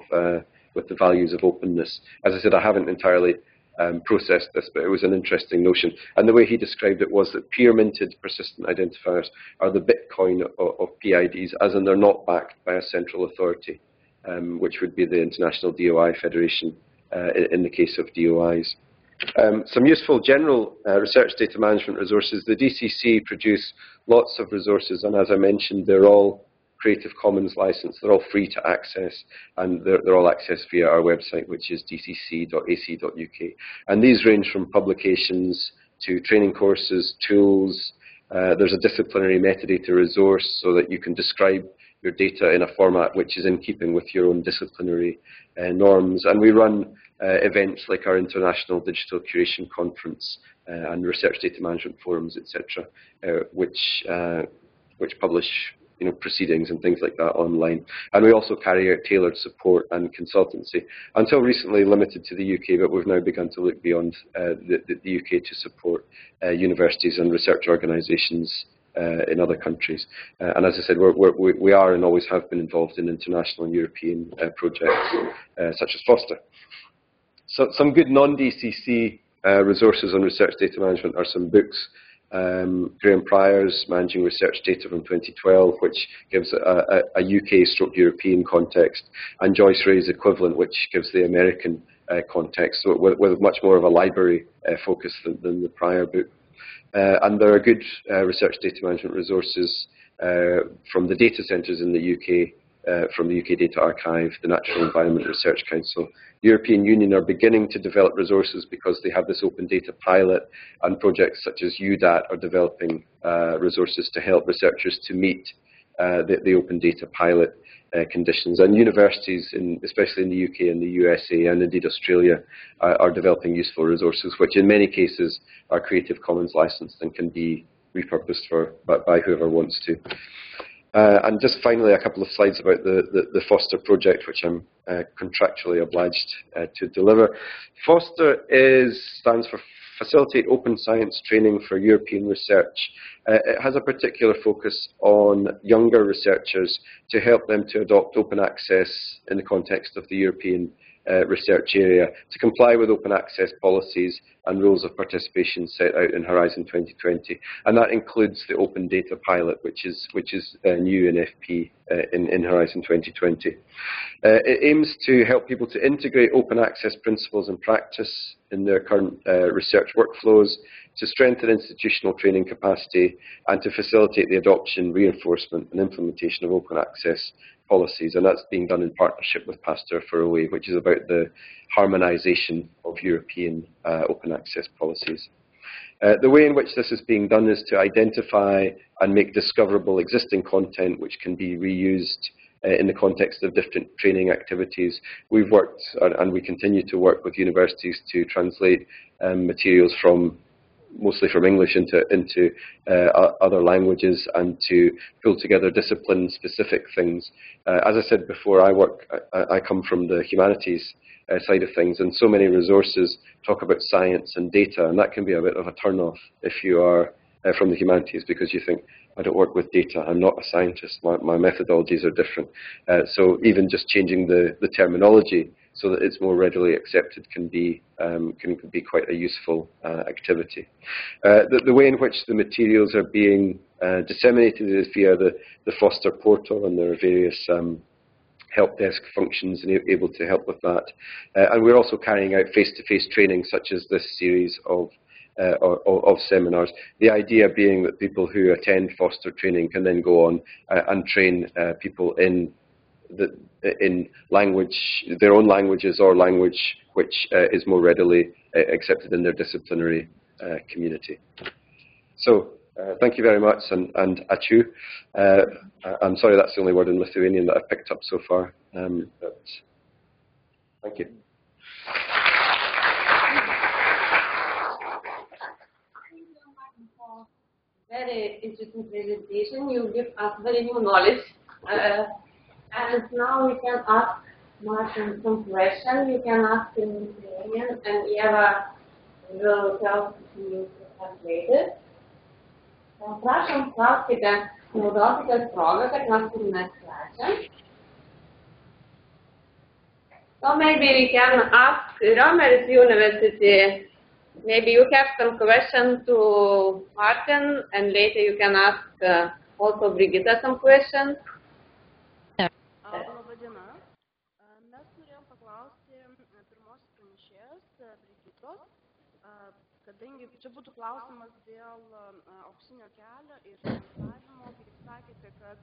with the values of openness. As I said, I haven't entirely processed this, but it was an interesting notion. And the way he described it was that peer-minted persistent identifiers are the Bitcoin of PIDs, as in they're not backed by a central authority, which would be the International DOI Federation in the case of DOIs. Some useful general research data management resources. The DCC produce lots of resources, and as I mentioned, they're all Creative Commons licensed. They're all free to access, and they're all accessed via our website, which is dcc.ac.uk. And these range from publications to training courses, tools. There's a disciplinary metadata resource so that you can describe your data in a format which is in keeping with your own disciplinary norms. And we run events like our International Digital Curation Conference and Research Data Management Forums, etc., which publish proceedings and things like that online. And we also carry out tailored support and consultancy, until recently limited to the UK, but we've now begun to look beyond the UK to support universities and research organisations in other countries. And as I said, we are and always have been involved in international and European projects such as FOSTA. So some good non-DCC resources on research data management are some books. Graham Pryor's Managing Research Data from 2012, which gives a UK/European context, and Joyce Ray's equivalent, which gives the American context, so with much more of a library focus than the Pryor book. And there are good research data management resources from the data centres in the UK, from the UK Data Archive, the Natural Environment Research Council. The European Union are beginning to develop resources because they have this open data pilot, and projects such as UDAT are developing resources to help researchers to meet the open data pilot conditions. And universities, especially in the UK and the USA and indeed Australia, are developing useful resources, which in many cases are Creative Commons licensed and can be repurposed by whoever wants to. And just finally, a couple of slides about the FOSTER project, which I'm contractually obliged to deliver. FOSTER stands for Facilitate Open Science Training for European Research. It has a particular focus on younger researchers to help them to adopt open access in the context of the European research area, to comply with open access policies and rules of participation set out in Horizon 2020. And that includes the open data pilot, which is new in FP in Horizon 2020. It aims to help people to integrate open access principles and practice in their current research workflows, to strengthen institutional training capacity, and to facilitate the adoption, reinforcement, and implementation of open access policies. And that's being done in partnership with Pasteur for OA, which is about the harmonization of European open access policies. The way in which this is being done is to identify and make discoverable existing content which can be reused in the context of different training activities. We've worked, and we continue to work with universities to translate materials mostly from English into other languages, and to pull together discipline-specific things. As I said before, I come from the humanities side of things, and so many resources talk about science and data, and that can be a bit of a turn-off if you are from the humanities, because you think, I don't work with data, I'm not a scientist, my methodologies are different. So even just changing the terminology so that it's more readily accepted can be quite a useful activity. The way in which the materials are being disseminated is via the FOSTER portal, and there are various help desk functions able to help with that. And we're also carrying out face-to-face training, such as this series of seminars. The idea being that people who attend FOSTER training can then go on and train people in language, their own languages, or language which is more readily accepted in their disciplinary community. So thank you very much, and ačiū. I'm sorry that's the only word in Lithuanian that I've picked up so far, but thank you. Very interesting presentation. You give us very new knowledge. And now we can ask Martin some questions. You can ask in Lithuanian, and Eva will help you to translate it. Prašom, klauskite, naudokite progą, kad mes turime svečią. So maybe we can ask Riomeris University. Maybe you have some questions to Martin, and later you can ask also Brigita some questions. Laba diena. Mes norėjom paklausti pirmosios pranešėjos Brigitos, kadangi čia būtų klausimas dėl auksinio kelio ir finansavimo, kaip sakėte, kad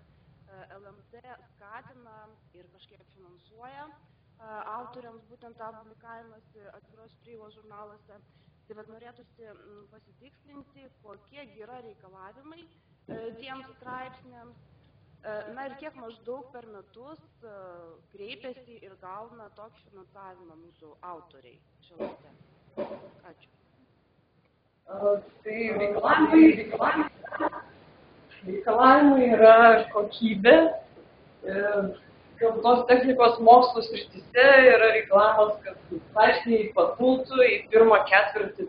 LMT skatina ir kažkiek finansuoja autoriams būtent tą publikavimąsi atviros prieigos žurnaluose. Tai vat norėtųsi pasitikslinti, kokie yra reikalavimai tiems straipsniams, na ir kiek maždaug per metus kreipiasi ir gauna tokį finansavimą mūsų autoriai šiuose. Ačiū. Tai reikalavimai yra kokybė. Gamtos technikos mokslų srityse yra reikalavimas, kad straipsniai papultų į pirmą ketvirtį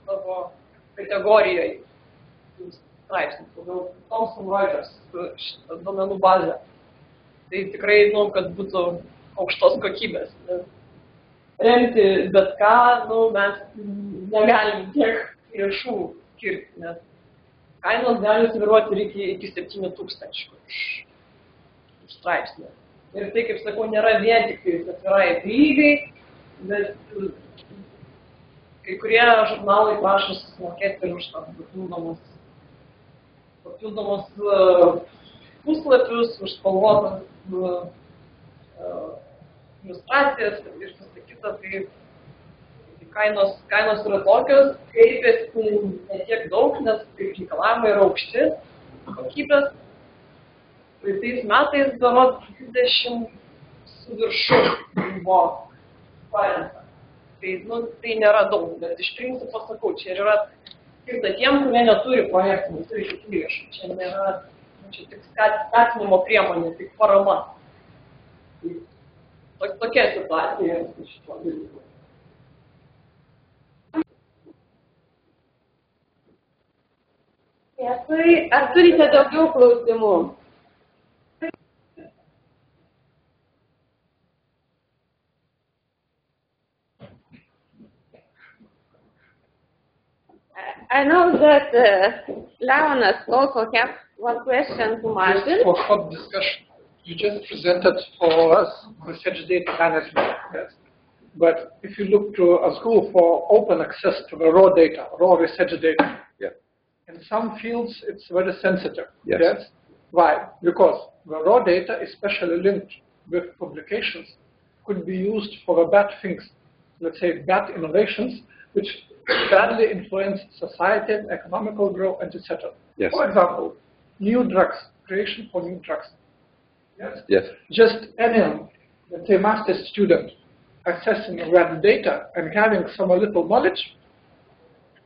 savo kategorijoje. Straipsnis, pagal Thomson Reuters šitą duomenų bazę. Tai tikrai, kad būtų aukštos kokybės. Remti bet ką, mes negalim tiek lėšų skirti, nes kainos gali svyruoti iki 7,000 už straipsnį. Ir tai, kaip sakau, nėra vien tik atvirai prieigai, bet kai kurie žurnalai prašo susimokėti ir už papildomus puslapius, už spalvotas iliustracijas ir visa kita. Tai kainos yra tokios, kreipiasi ne tiek daug, nes reikalavimai yra aukšti kokybės. Praeitais metais berods 20 su viršum buvo parengta. Tai, nu, tai nėra daug, bet iš principo sakau, čia yra skirta tiem, kurie neturi projektų, neturi kitų lėšų. Čia nėra, čia tik skatinimo priemonė, tik parama. Tokia situacija su šituo dalyku. Dėkui. Ar turite daugiau klausimų? I know that Leonas also has one question to Martin. For hot discussion, you just presented for us research data management. Yes. But if you look to a school for open access to the raw data, raw research data, Yeah. in some fields it's very sensitive. Yes. Why? Because the raw data, especially linked with publications, could be used for bad things, let's say bad innovations, which badly influence society, economical growth, and etc. Yes. For example, new drugs, creation for new drugs. Yes. Yes. Just any, let's say, master's student accessing that data and having some little knowledge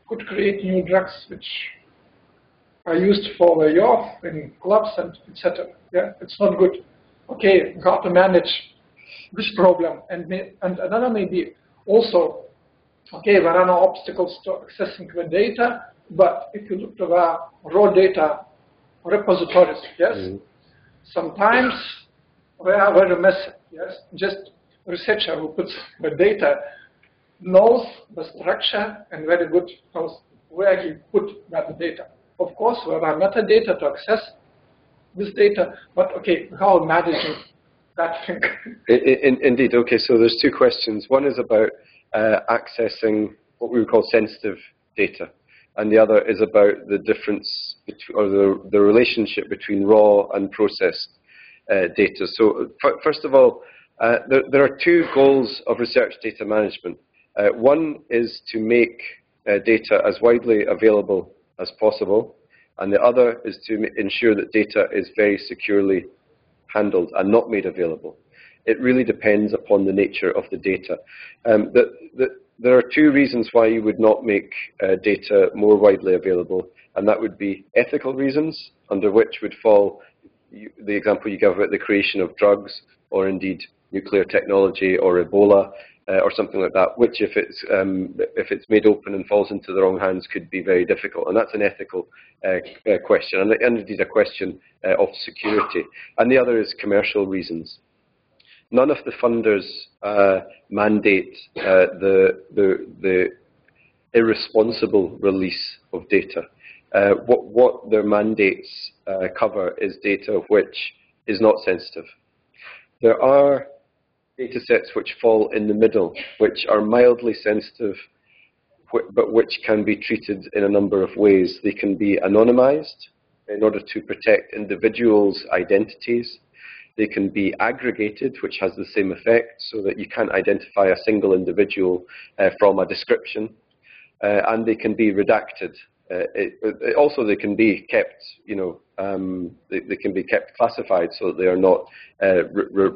could create new drugs which are used for the youth in clubs and etc. Yeah, it's not good. Okay, how to manage this problem, and another maybe also. Okay, there are no obstacles to accessing the data, but if you look to the raw data repositories, yes, sometimes they are very messy, yes. Just researcher who puts the data knows the structure and very good knows where he put that data. Of course, there are metadata to access this data, but okay, how managing that thing? Indeed. Okay, so there's two questions. One is about accessing what we would call sensitive data, and the other is about the difference or the relationship between raw and processed data. So first of all, there are two goals of research data management. One is to make data as widely available as possible, and the other is to ensure that data is very securely handled and not made available. It really depends upon the nature of the data. There are two reasons why you would not make data more widely available, and that would be ethical reasons, under which would fall the example you gave about the creation of drugs, or indeed nuclear technology or Ebola, or something like that, which if it's made open and falls into the wrong hands could be very difficult. And that's an ethical question, and indeed a question of security. And the other is commercial reasons. None of the funders mandate the irresponsible release of data. What their mandates cover is data which is not sensitive. There are data sets which fall in the middle, which are mildly sensitive, but which can be treated in a number of ways. They can be anonymized in order to protect individuals' identities. They can be aggregated, which has the same effect, so that you can't identify a single individual from a description. And they can be redacted. Also, they can be kept, they can be kept classified so that they are not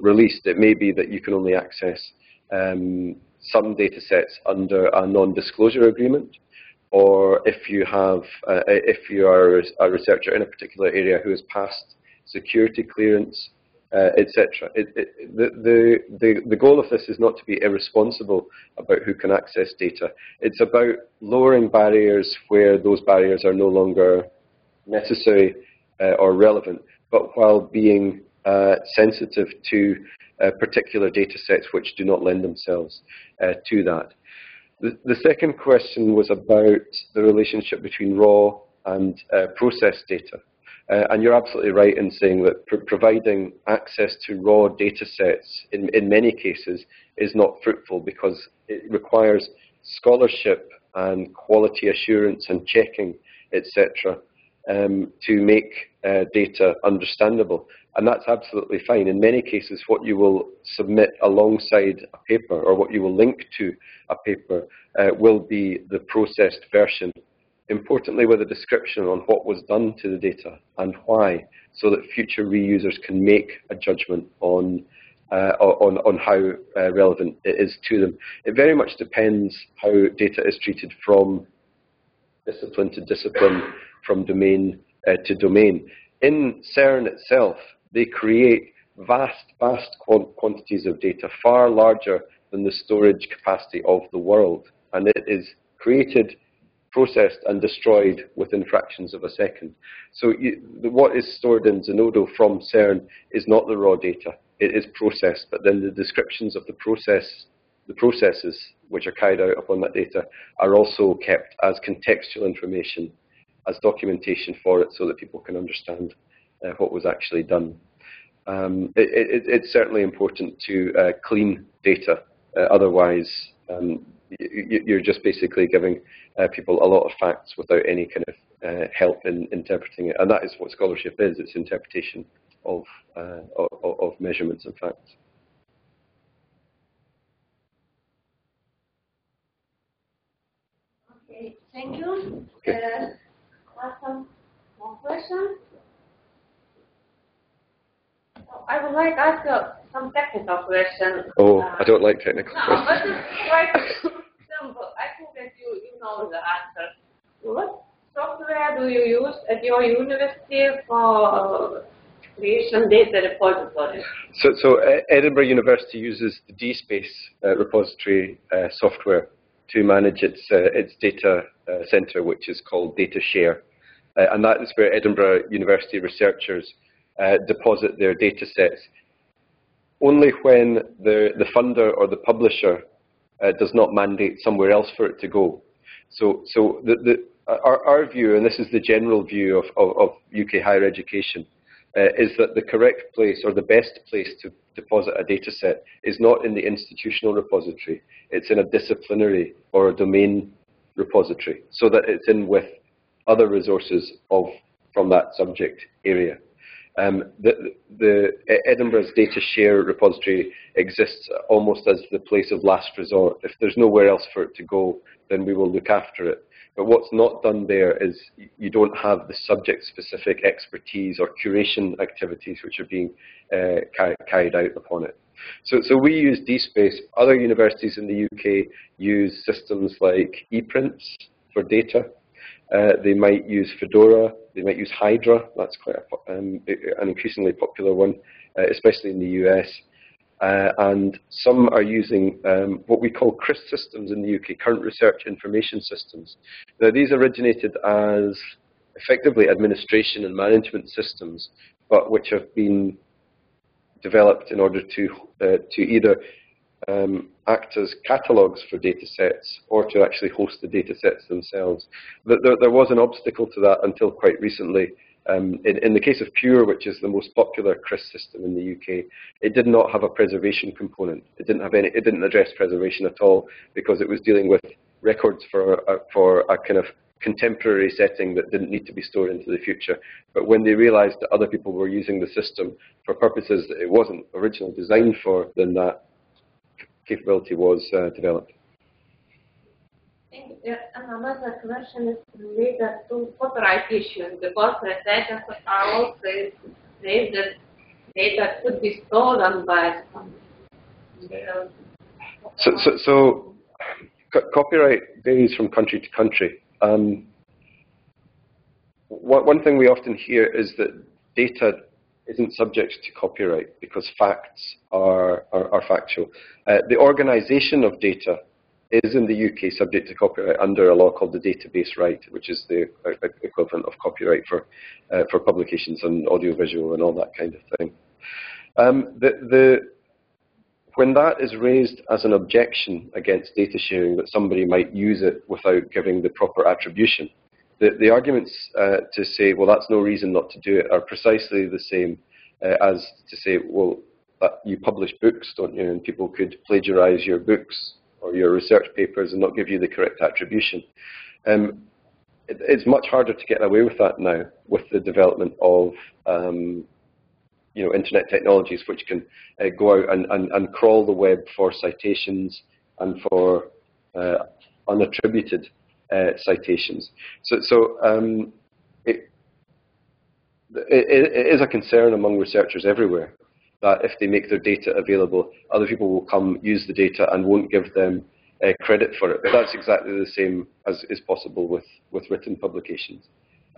released. It may be that you can only access some data sets under a non-disclosure agreement, or if you are a researcher in a particular area who has passed security clearance, etc. The goal of this is not to be irresponsible about who can access data. It's about lowering barriers where those barriers are no longer necessary or relevant, but while being sensitive to particular data sets which do not lend themselves to that. The second question was about the relationship between raw and processed data. And you're absolutely right in saying that providing access to raw data sets in many cases is not fruitful, because it requires scholarship and quality assurance and checking, etc., to make data understandable. And that's absolutely fine. In many cases, what you will submit alongside a paper, or what you will link to a paper, will be the processed version importantly with a description on what was done to the data and why, so that future reusers can make a judgment on how relevant it is to them. It very much depends how data is treated from discipline to discipline, from domain to domain. In CERN itself, they create vast quantities of data, far larger than the storage capacity of the world. And it is created, processed and destroyed within fractions of a second. So what is stored in Zenodo from CERN is not the raw data. It is processed, but then the descriptions of the processes which are carried out upon that data are also kept as contextual information, as documentation for it, so that people can understand what was actually done. It's certainly important to clean data. Otherwise, you're just basically giving people a lot of facts without any kind of help in interpreting it. And that is what scholarship is. It's interpretation of measurements and facts. Okay, thank you. Okay. Some more questions? I would like to ask you some technical questions. Oh, I don't like technical questions. But it's quite simple. I think that you know the answer. What software do you use at your university for creation data repository? So Edinburgh University uses the DSpace repository software to manage its data centre, which is called DataShare. And that is where Edinburgh University researchers deposit their data sets. Only when the funder or the publisher does not mandate somewhere else for it to go. So our view, and this is the general view of UK higher education, is that the correct place or the best place to deposit a data set is not in the institutional repository. It's in a disciplinary or a domain repository, so that it's in with other resources from that subject area. The Edinburgh's DataShare repository exists almost as the place of last resort. If there's nowhere else for it to go, then we will look after it. But what's not done there is you don't have the subject-specific expertise or curation activities which are being carried out upon it. So we use DSpace. Other universities in the UK use systems like ePrints for data. They might use Fedora, they might use Hydra, that's quite an increasingly popular one, especially in the US. And some are using what we call CRIS systems in the UK, Current Research Information Systems. Now these originated as effectively administration and management systems, but which have been developed in order to either act as catalogues for data sets or to actually host the data sets themselves. There was an obstacle to that until quite recently. In the case of Pure, which is the most popular CRIS system in the UK, it did not have a preservation component. It didn't address preservation at all because it was dealing with records for a kind of contemporary setting that didn't need to be stored into the future. But when they realized that other people were using the system for purposes that it wasn't originally designed for, then that capability was developed. Thank you. Another question is related to copyright issues, because researchers are also saying that data could be stolen by some. So copyright varies from country to country. One thing we often hear is that data isn't subject to copyright because facts are factual. The organisation of data is in the UK subject to copyright under a law called the Database Right, which is the equivalent of copyright for publications on audiovisual and all that kind of thing. When that is raised as an objection against data sharing, that somebody might use it without giving the proper attribution, the arguments to say, well, that's no reason not to do it, are precisely the same as to say, well, you publish books, don't you, and people could plagiarize your books or your research papers and not give you the correct attribution. It's much harder to get away with that now with the development of internet technologies, which can go out and crawl the web for citations and for unattributed citations. It is a concern among researchers everywhere that if they make their data available, other people will come use the data and won't give them credit for it. But that's exactly the same as is possible with written publications.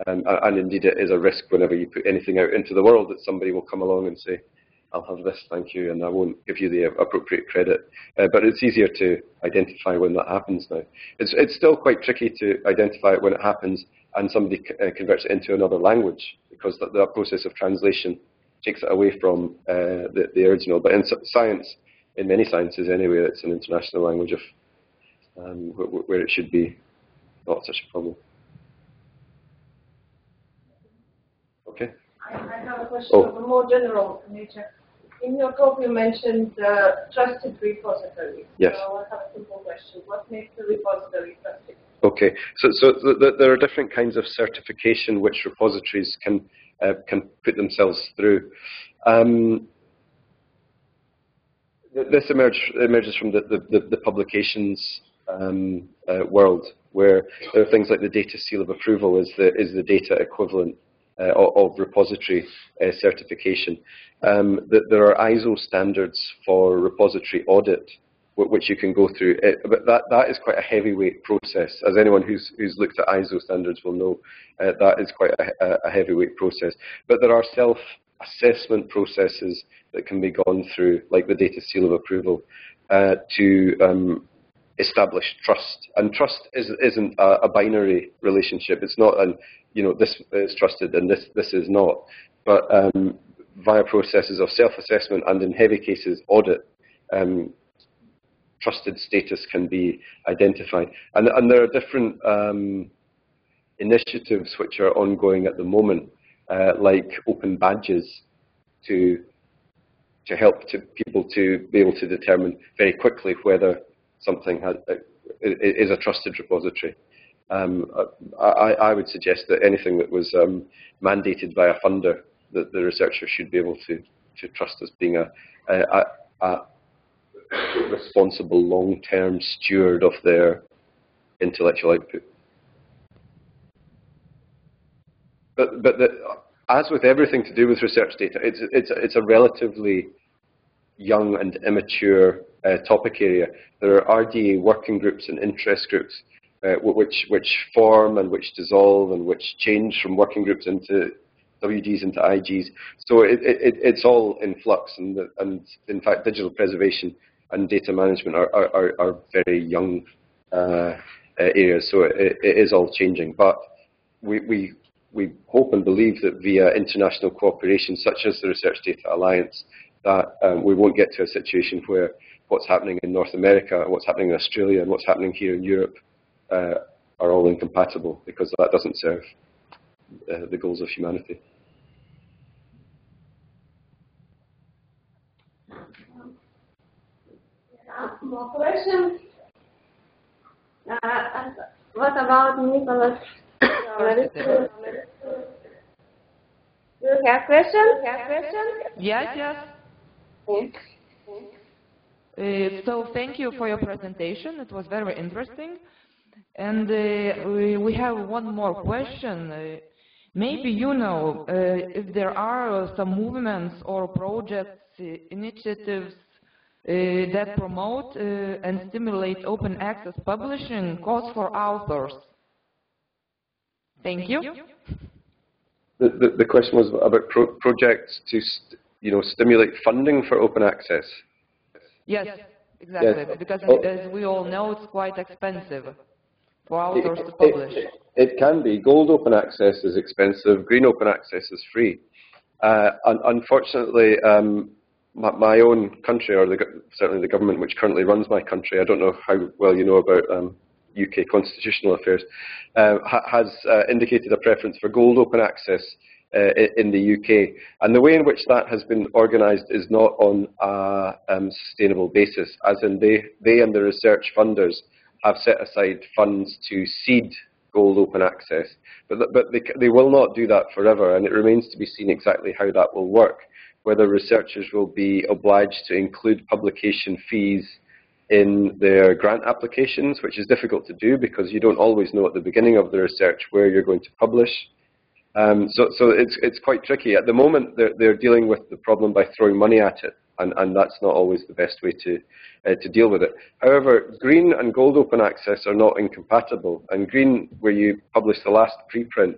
And indeed, it is a risk whenever you put anything out into the world that somebody will come along and say, I'll have this, thank you, and I won't give you the appropriate credit. But it's easier to identify when that happens now. It's still quite tricky to identify it when it happens and somebody converts it into another language, because that process of translation takes it away from the original. But in science, in many sciences anyway, it's an international language of where it should be not such a problem. Okay. I have a question of a more general nature. In your talk, you mentioned trusted repository. Yes. So I have a simple question. What makes the repository trusted? Okay. So there are different kinds of certification which repositories can put themselves through. This emerges from the publications world, where there are things like the data seal of approval is the data equivalent of repository certification. There are ISO standards for repository audit, which you can go through. But that is quite a heavyweight process. As anyone who's looked at ISO standards will know, that is quite a heavyweight process. But there are self-assessment processes that can be gone through, like the data seal of approval, to establish trust. And trust isn't a binary relationship. It's not this is trusted and this is not. But via processes of self-assessment and in heavy cases audit, trusted status can be identified. And there are different initiatives which are ongoing at the moment, like open badges to help people to be able to determine very quickly whether something is a trusted repository. I would suggest that anything that was mandated by a funder, that the researcher should be able to trust as being a responsible long-term steward of their intellectual output. But as with everything to do with research data, it's a relatively young and immature topic area. There are RDA working groups and interest groups which form and which dissolve and which change from working groups into WGs into IGs. So it's all in flux, and in fact digital preservation and data management are very young areas. So it is all changing. But we hope and believe that via international cooperation, such as the Research Data Alliance, that we won't get to a situation where what's happening in North America, what's happening in Australia, and what's happening here in Europe are all incompatible, because that doesn't serve the goals of humanity. More questions? What about Nicholas? Do you have questions? Yes. So thank you for your presentation. It was very interesting. And we have one more question. Maybe you know if there are some movements or projects, initiatives that promote and stimulate open access publishing cause for authors. Thank you. The question was about projects to stimulate funding for open access. Yes, exactly. Yes. Because as we all know, it's quite expensive for authors to publish. It can be. Gold open access is expensive. Green open access is free. Unfortunately, my own country, or certainly the government which currently runs my country, I don't know how well you know about UK constitutional affairs, has indicated a preference for gold open access in the UK. And the way in which that has been organised is not on a sustainable basis, as in they and the research funders have set aside funds to seed gold open access. But they will not do that forever, and it remains to be seen exactly how that will work, whether researchers will be obliged to include publication fees in their grant applications, which is difficult to do because you don't always know at the beginning of the research where you're going to publish. So it's quite tricky. At the moment, they're dealing with the problem by throwing money at it, and that's not always the best way to deal with it. However, green and gold open access are not incompatible. And green, where you publish the last preprint,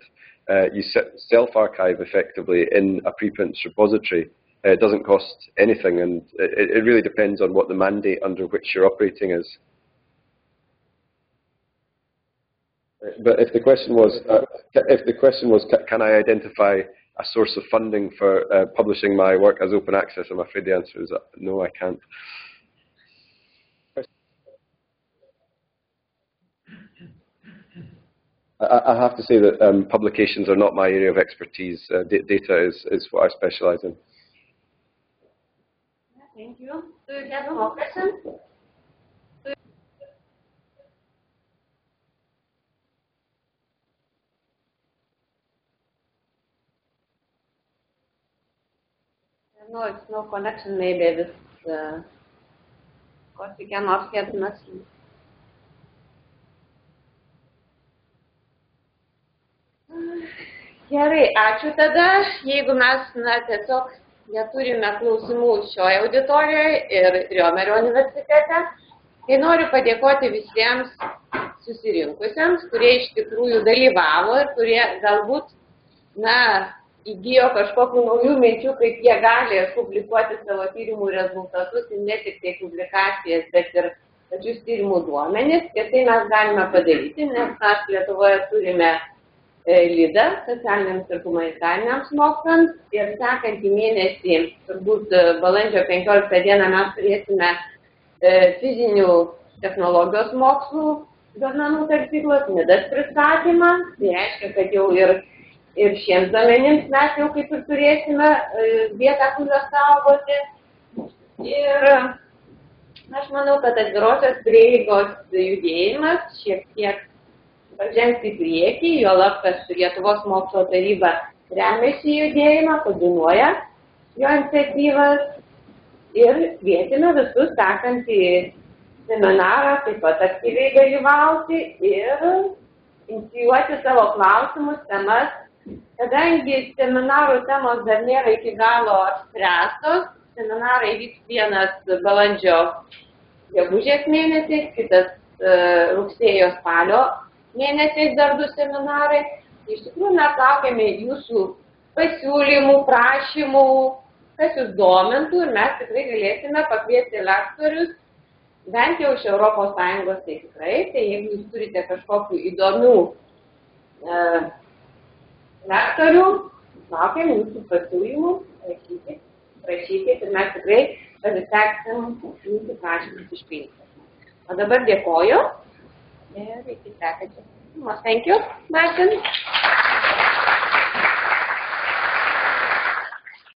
you self-archive effectively in a preprints repository. It doesn't cost anything, and it really depends on what the mandate under which you're operating is. But if the question was, can I identify a source of funding for publishing my work as open access, I'm afraid the answer is no, I can't. I have to say that publications are not my area of expertise. Data is what I specialize in. Thank you. Do you have more questions? No, it's no connection maybe with what we cannot get nothing. Gerai, ačiū tada. Jeigu mes tiesiog neturime klausimų šioje auditorijoje ir Riomerio universitete, tai noriu padėkoti visiems susirinkusiems, kurie iš tikrųjų dalyvavo ir kurie galbūt, įgijo kažkokių naujų minčių, kaip jie gali publikuoti savo tyrimų rezultatus ir ne tik tai publikacijas, bet ir pačius tyrimų duomenis. Ir tai mes galime padaryti, nes mes Lietuvoje turime LIDA, socialiniams ir humanitariniams mokslams, ir sekantį mėnesį, turbūt balandžio 15 dieną, mes turėsime fizinių technologijos mokslų duomenų talpyklos MIDAS pristatymą. Tai reiškia, kad jau ir šiems duomenims mes jau kaip ir turėsime vietą, kurios saugoti. Ir aš manau, kad atvirosios prieigos judėjimas šiek tiek pažengs į priekį, juolab, kad Lietuvos mokslo taryba remiasi judėjimą, koordinuoja jo iniciatyvas ir kvietime visus sekantį seminarą taip pat aktyviai dalyvauti ir inicijuoti savo klausimus, temas. Kadangi seminarų temos dar nėra iki galo apspręstos, seminarai vyks vienas balandžio gegužės mėnesiais, kitas rugsėjo spalio mėnesiais dar 2 seminarai. Iš tikrųjų mes laukiame jūsų pasiūlymų, prašymų, kas jūs domintų ir mes tikrai galėsime pakviesti lektorius, bent jau iš Europos Sąjungos, tai tikrai. Tai jeigu jūs turite kažkokių įdomių lektorių, laukiam jūsų pasiūlymų, prašykit ir mes tikrai pasiseksim jūsų prašymus išpildyti. O dabar dėkoju. Thank you, Martin.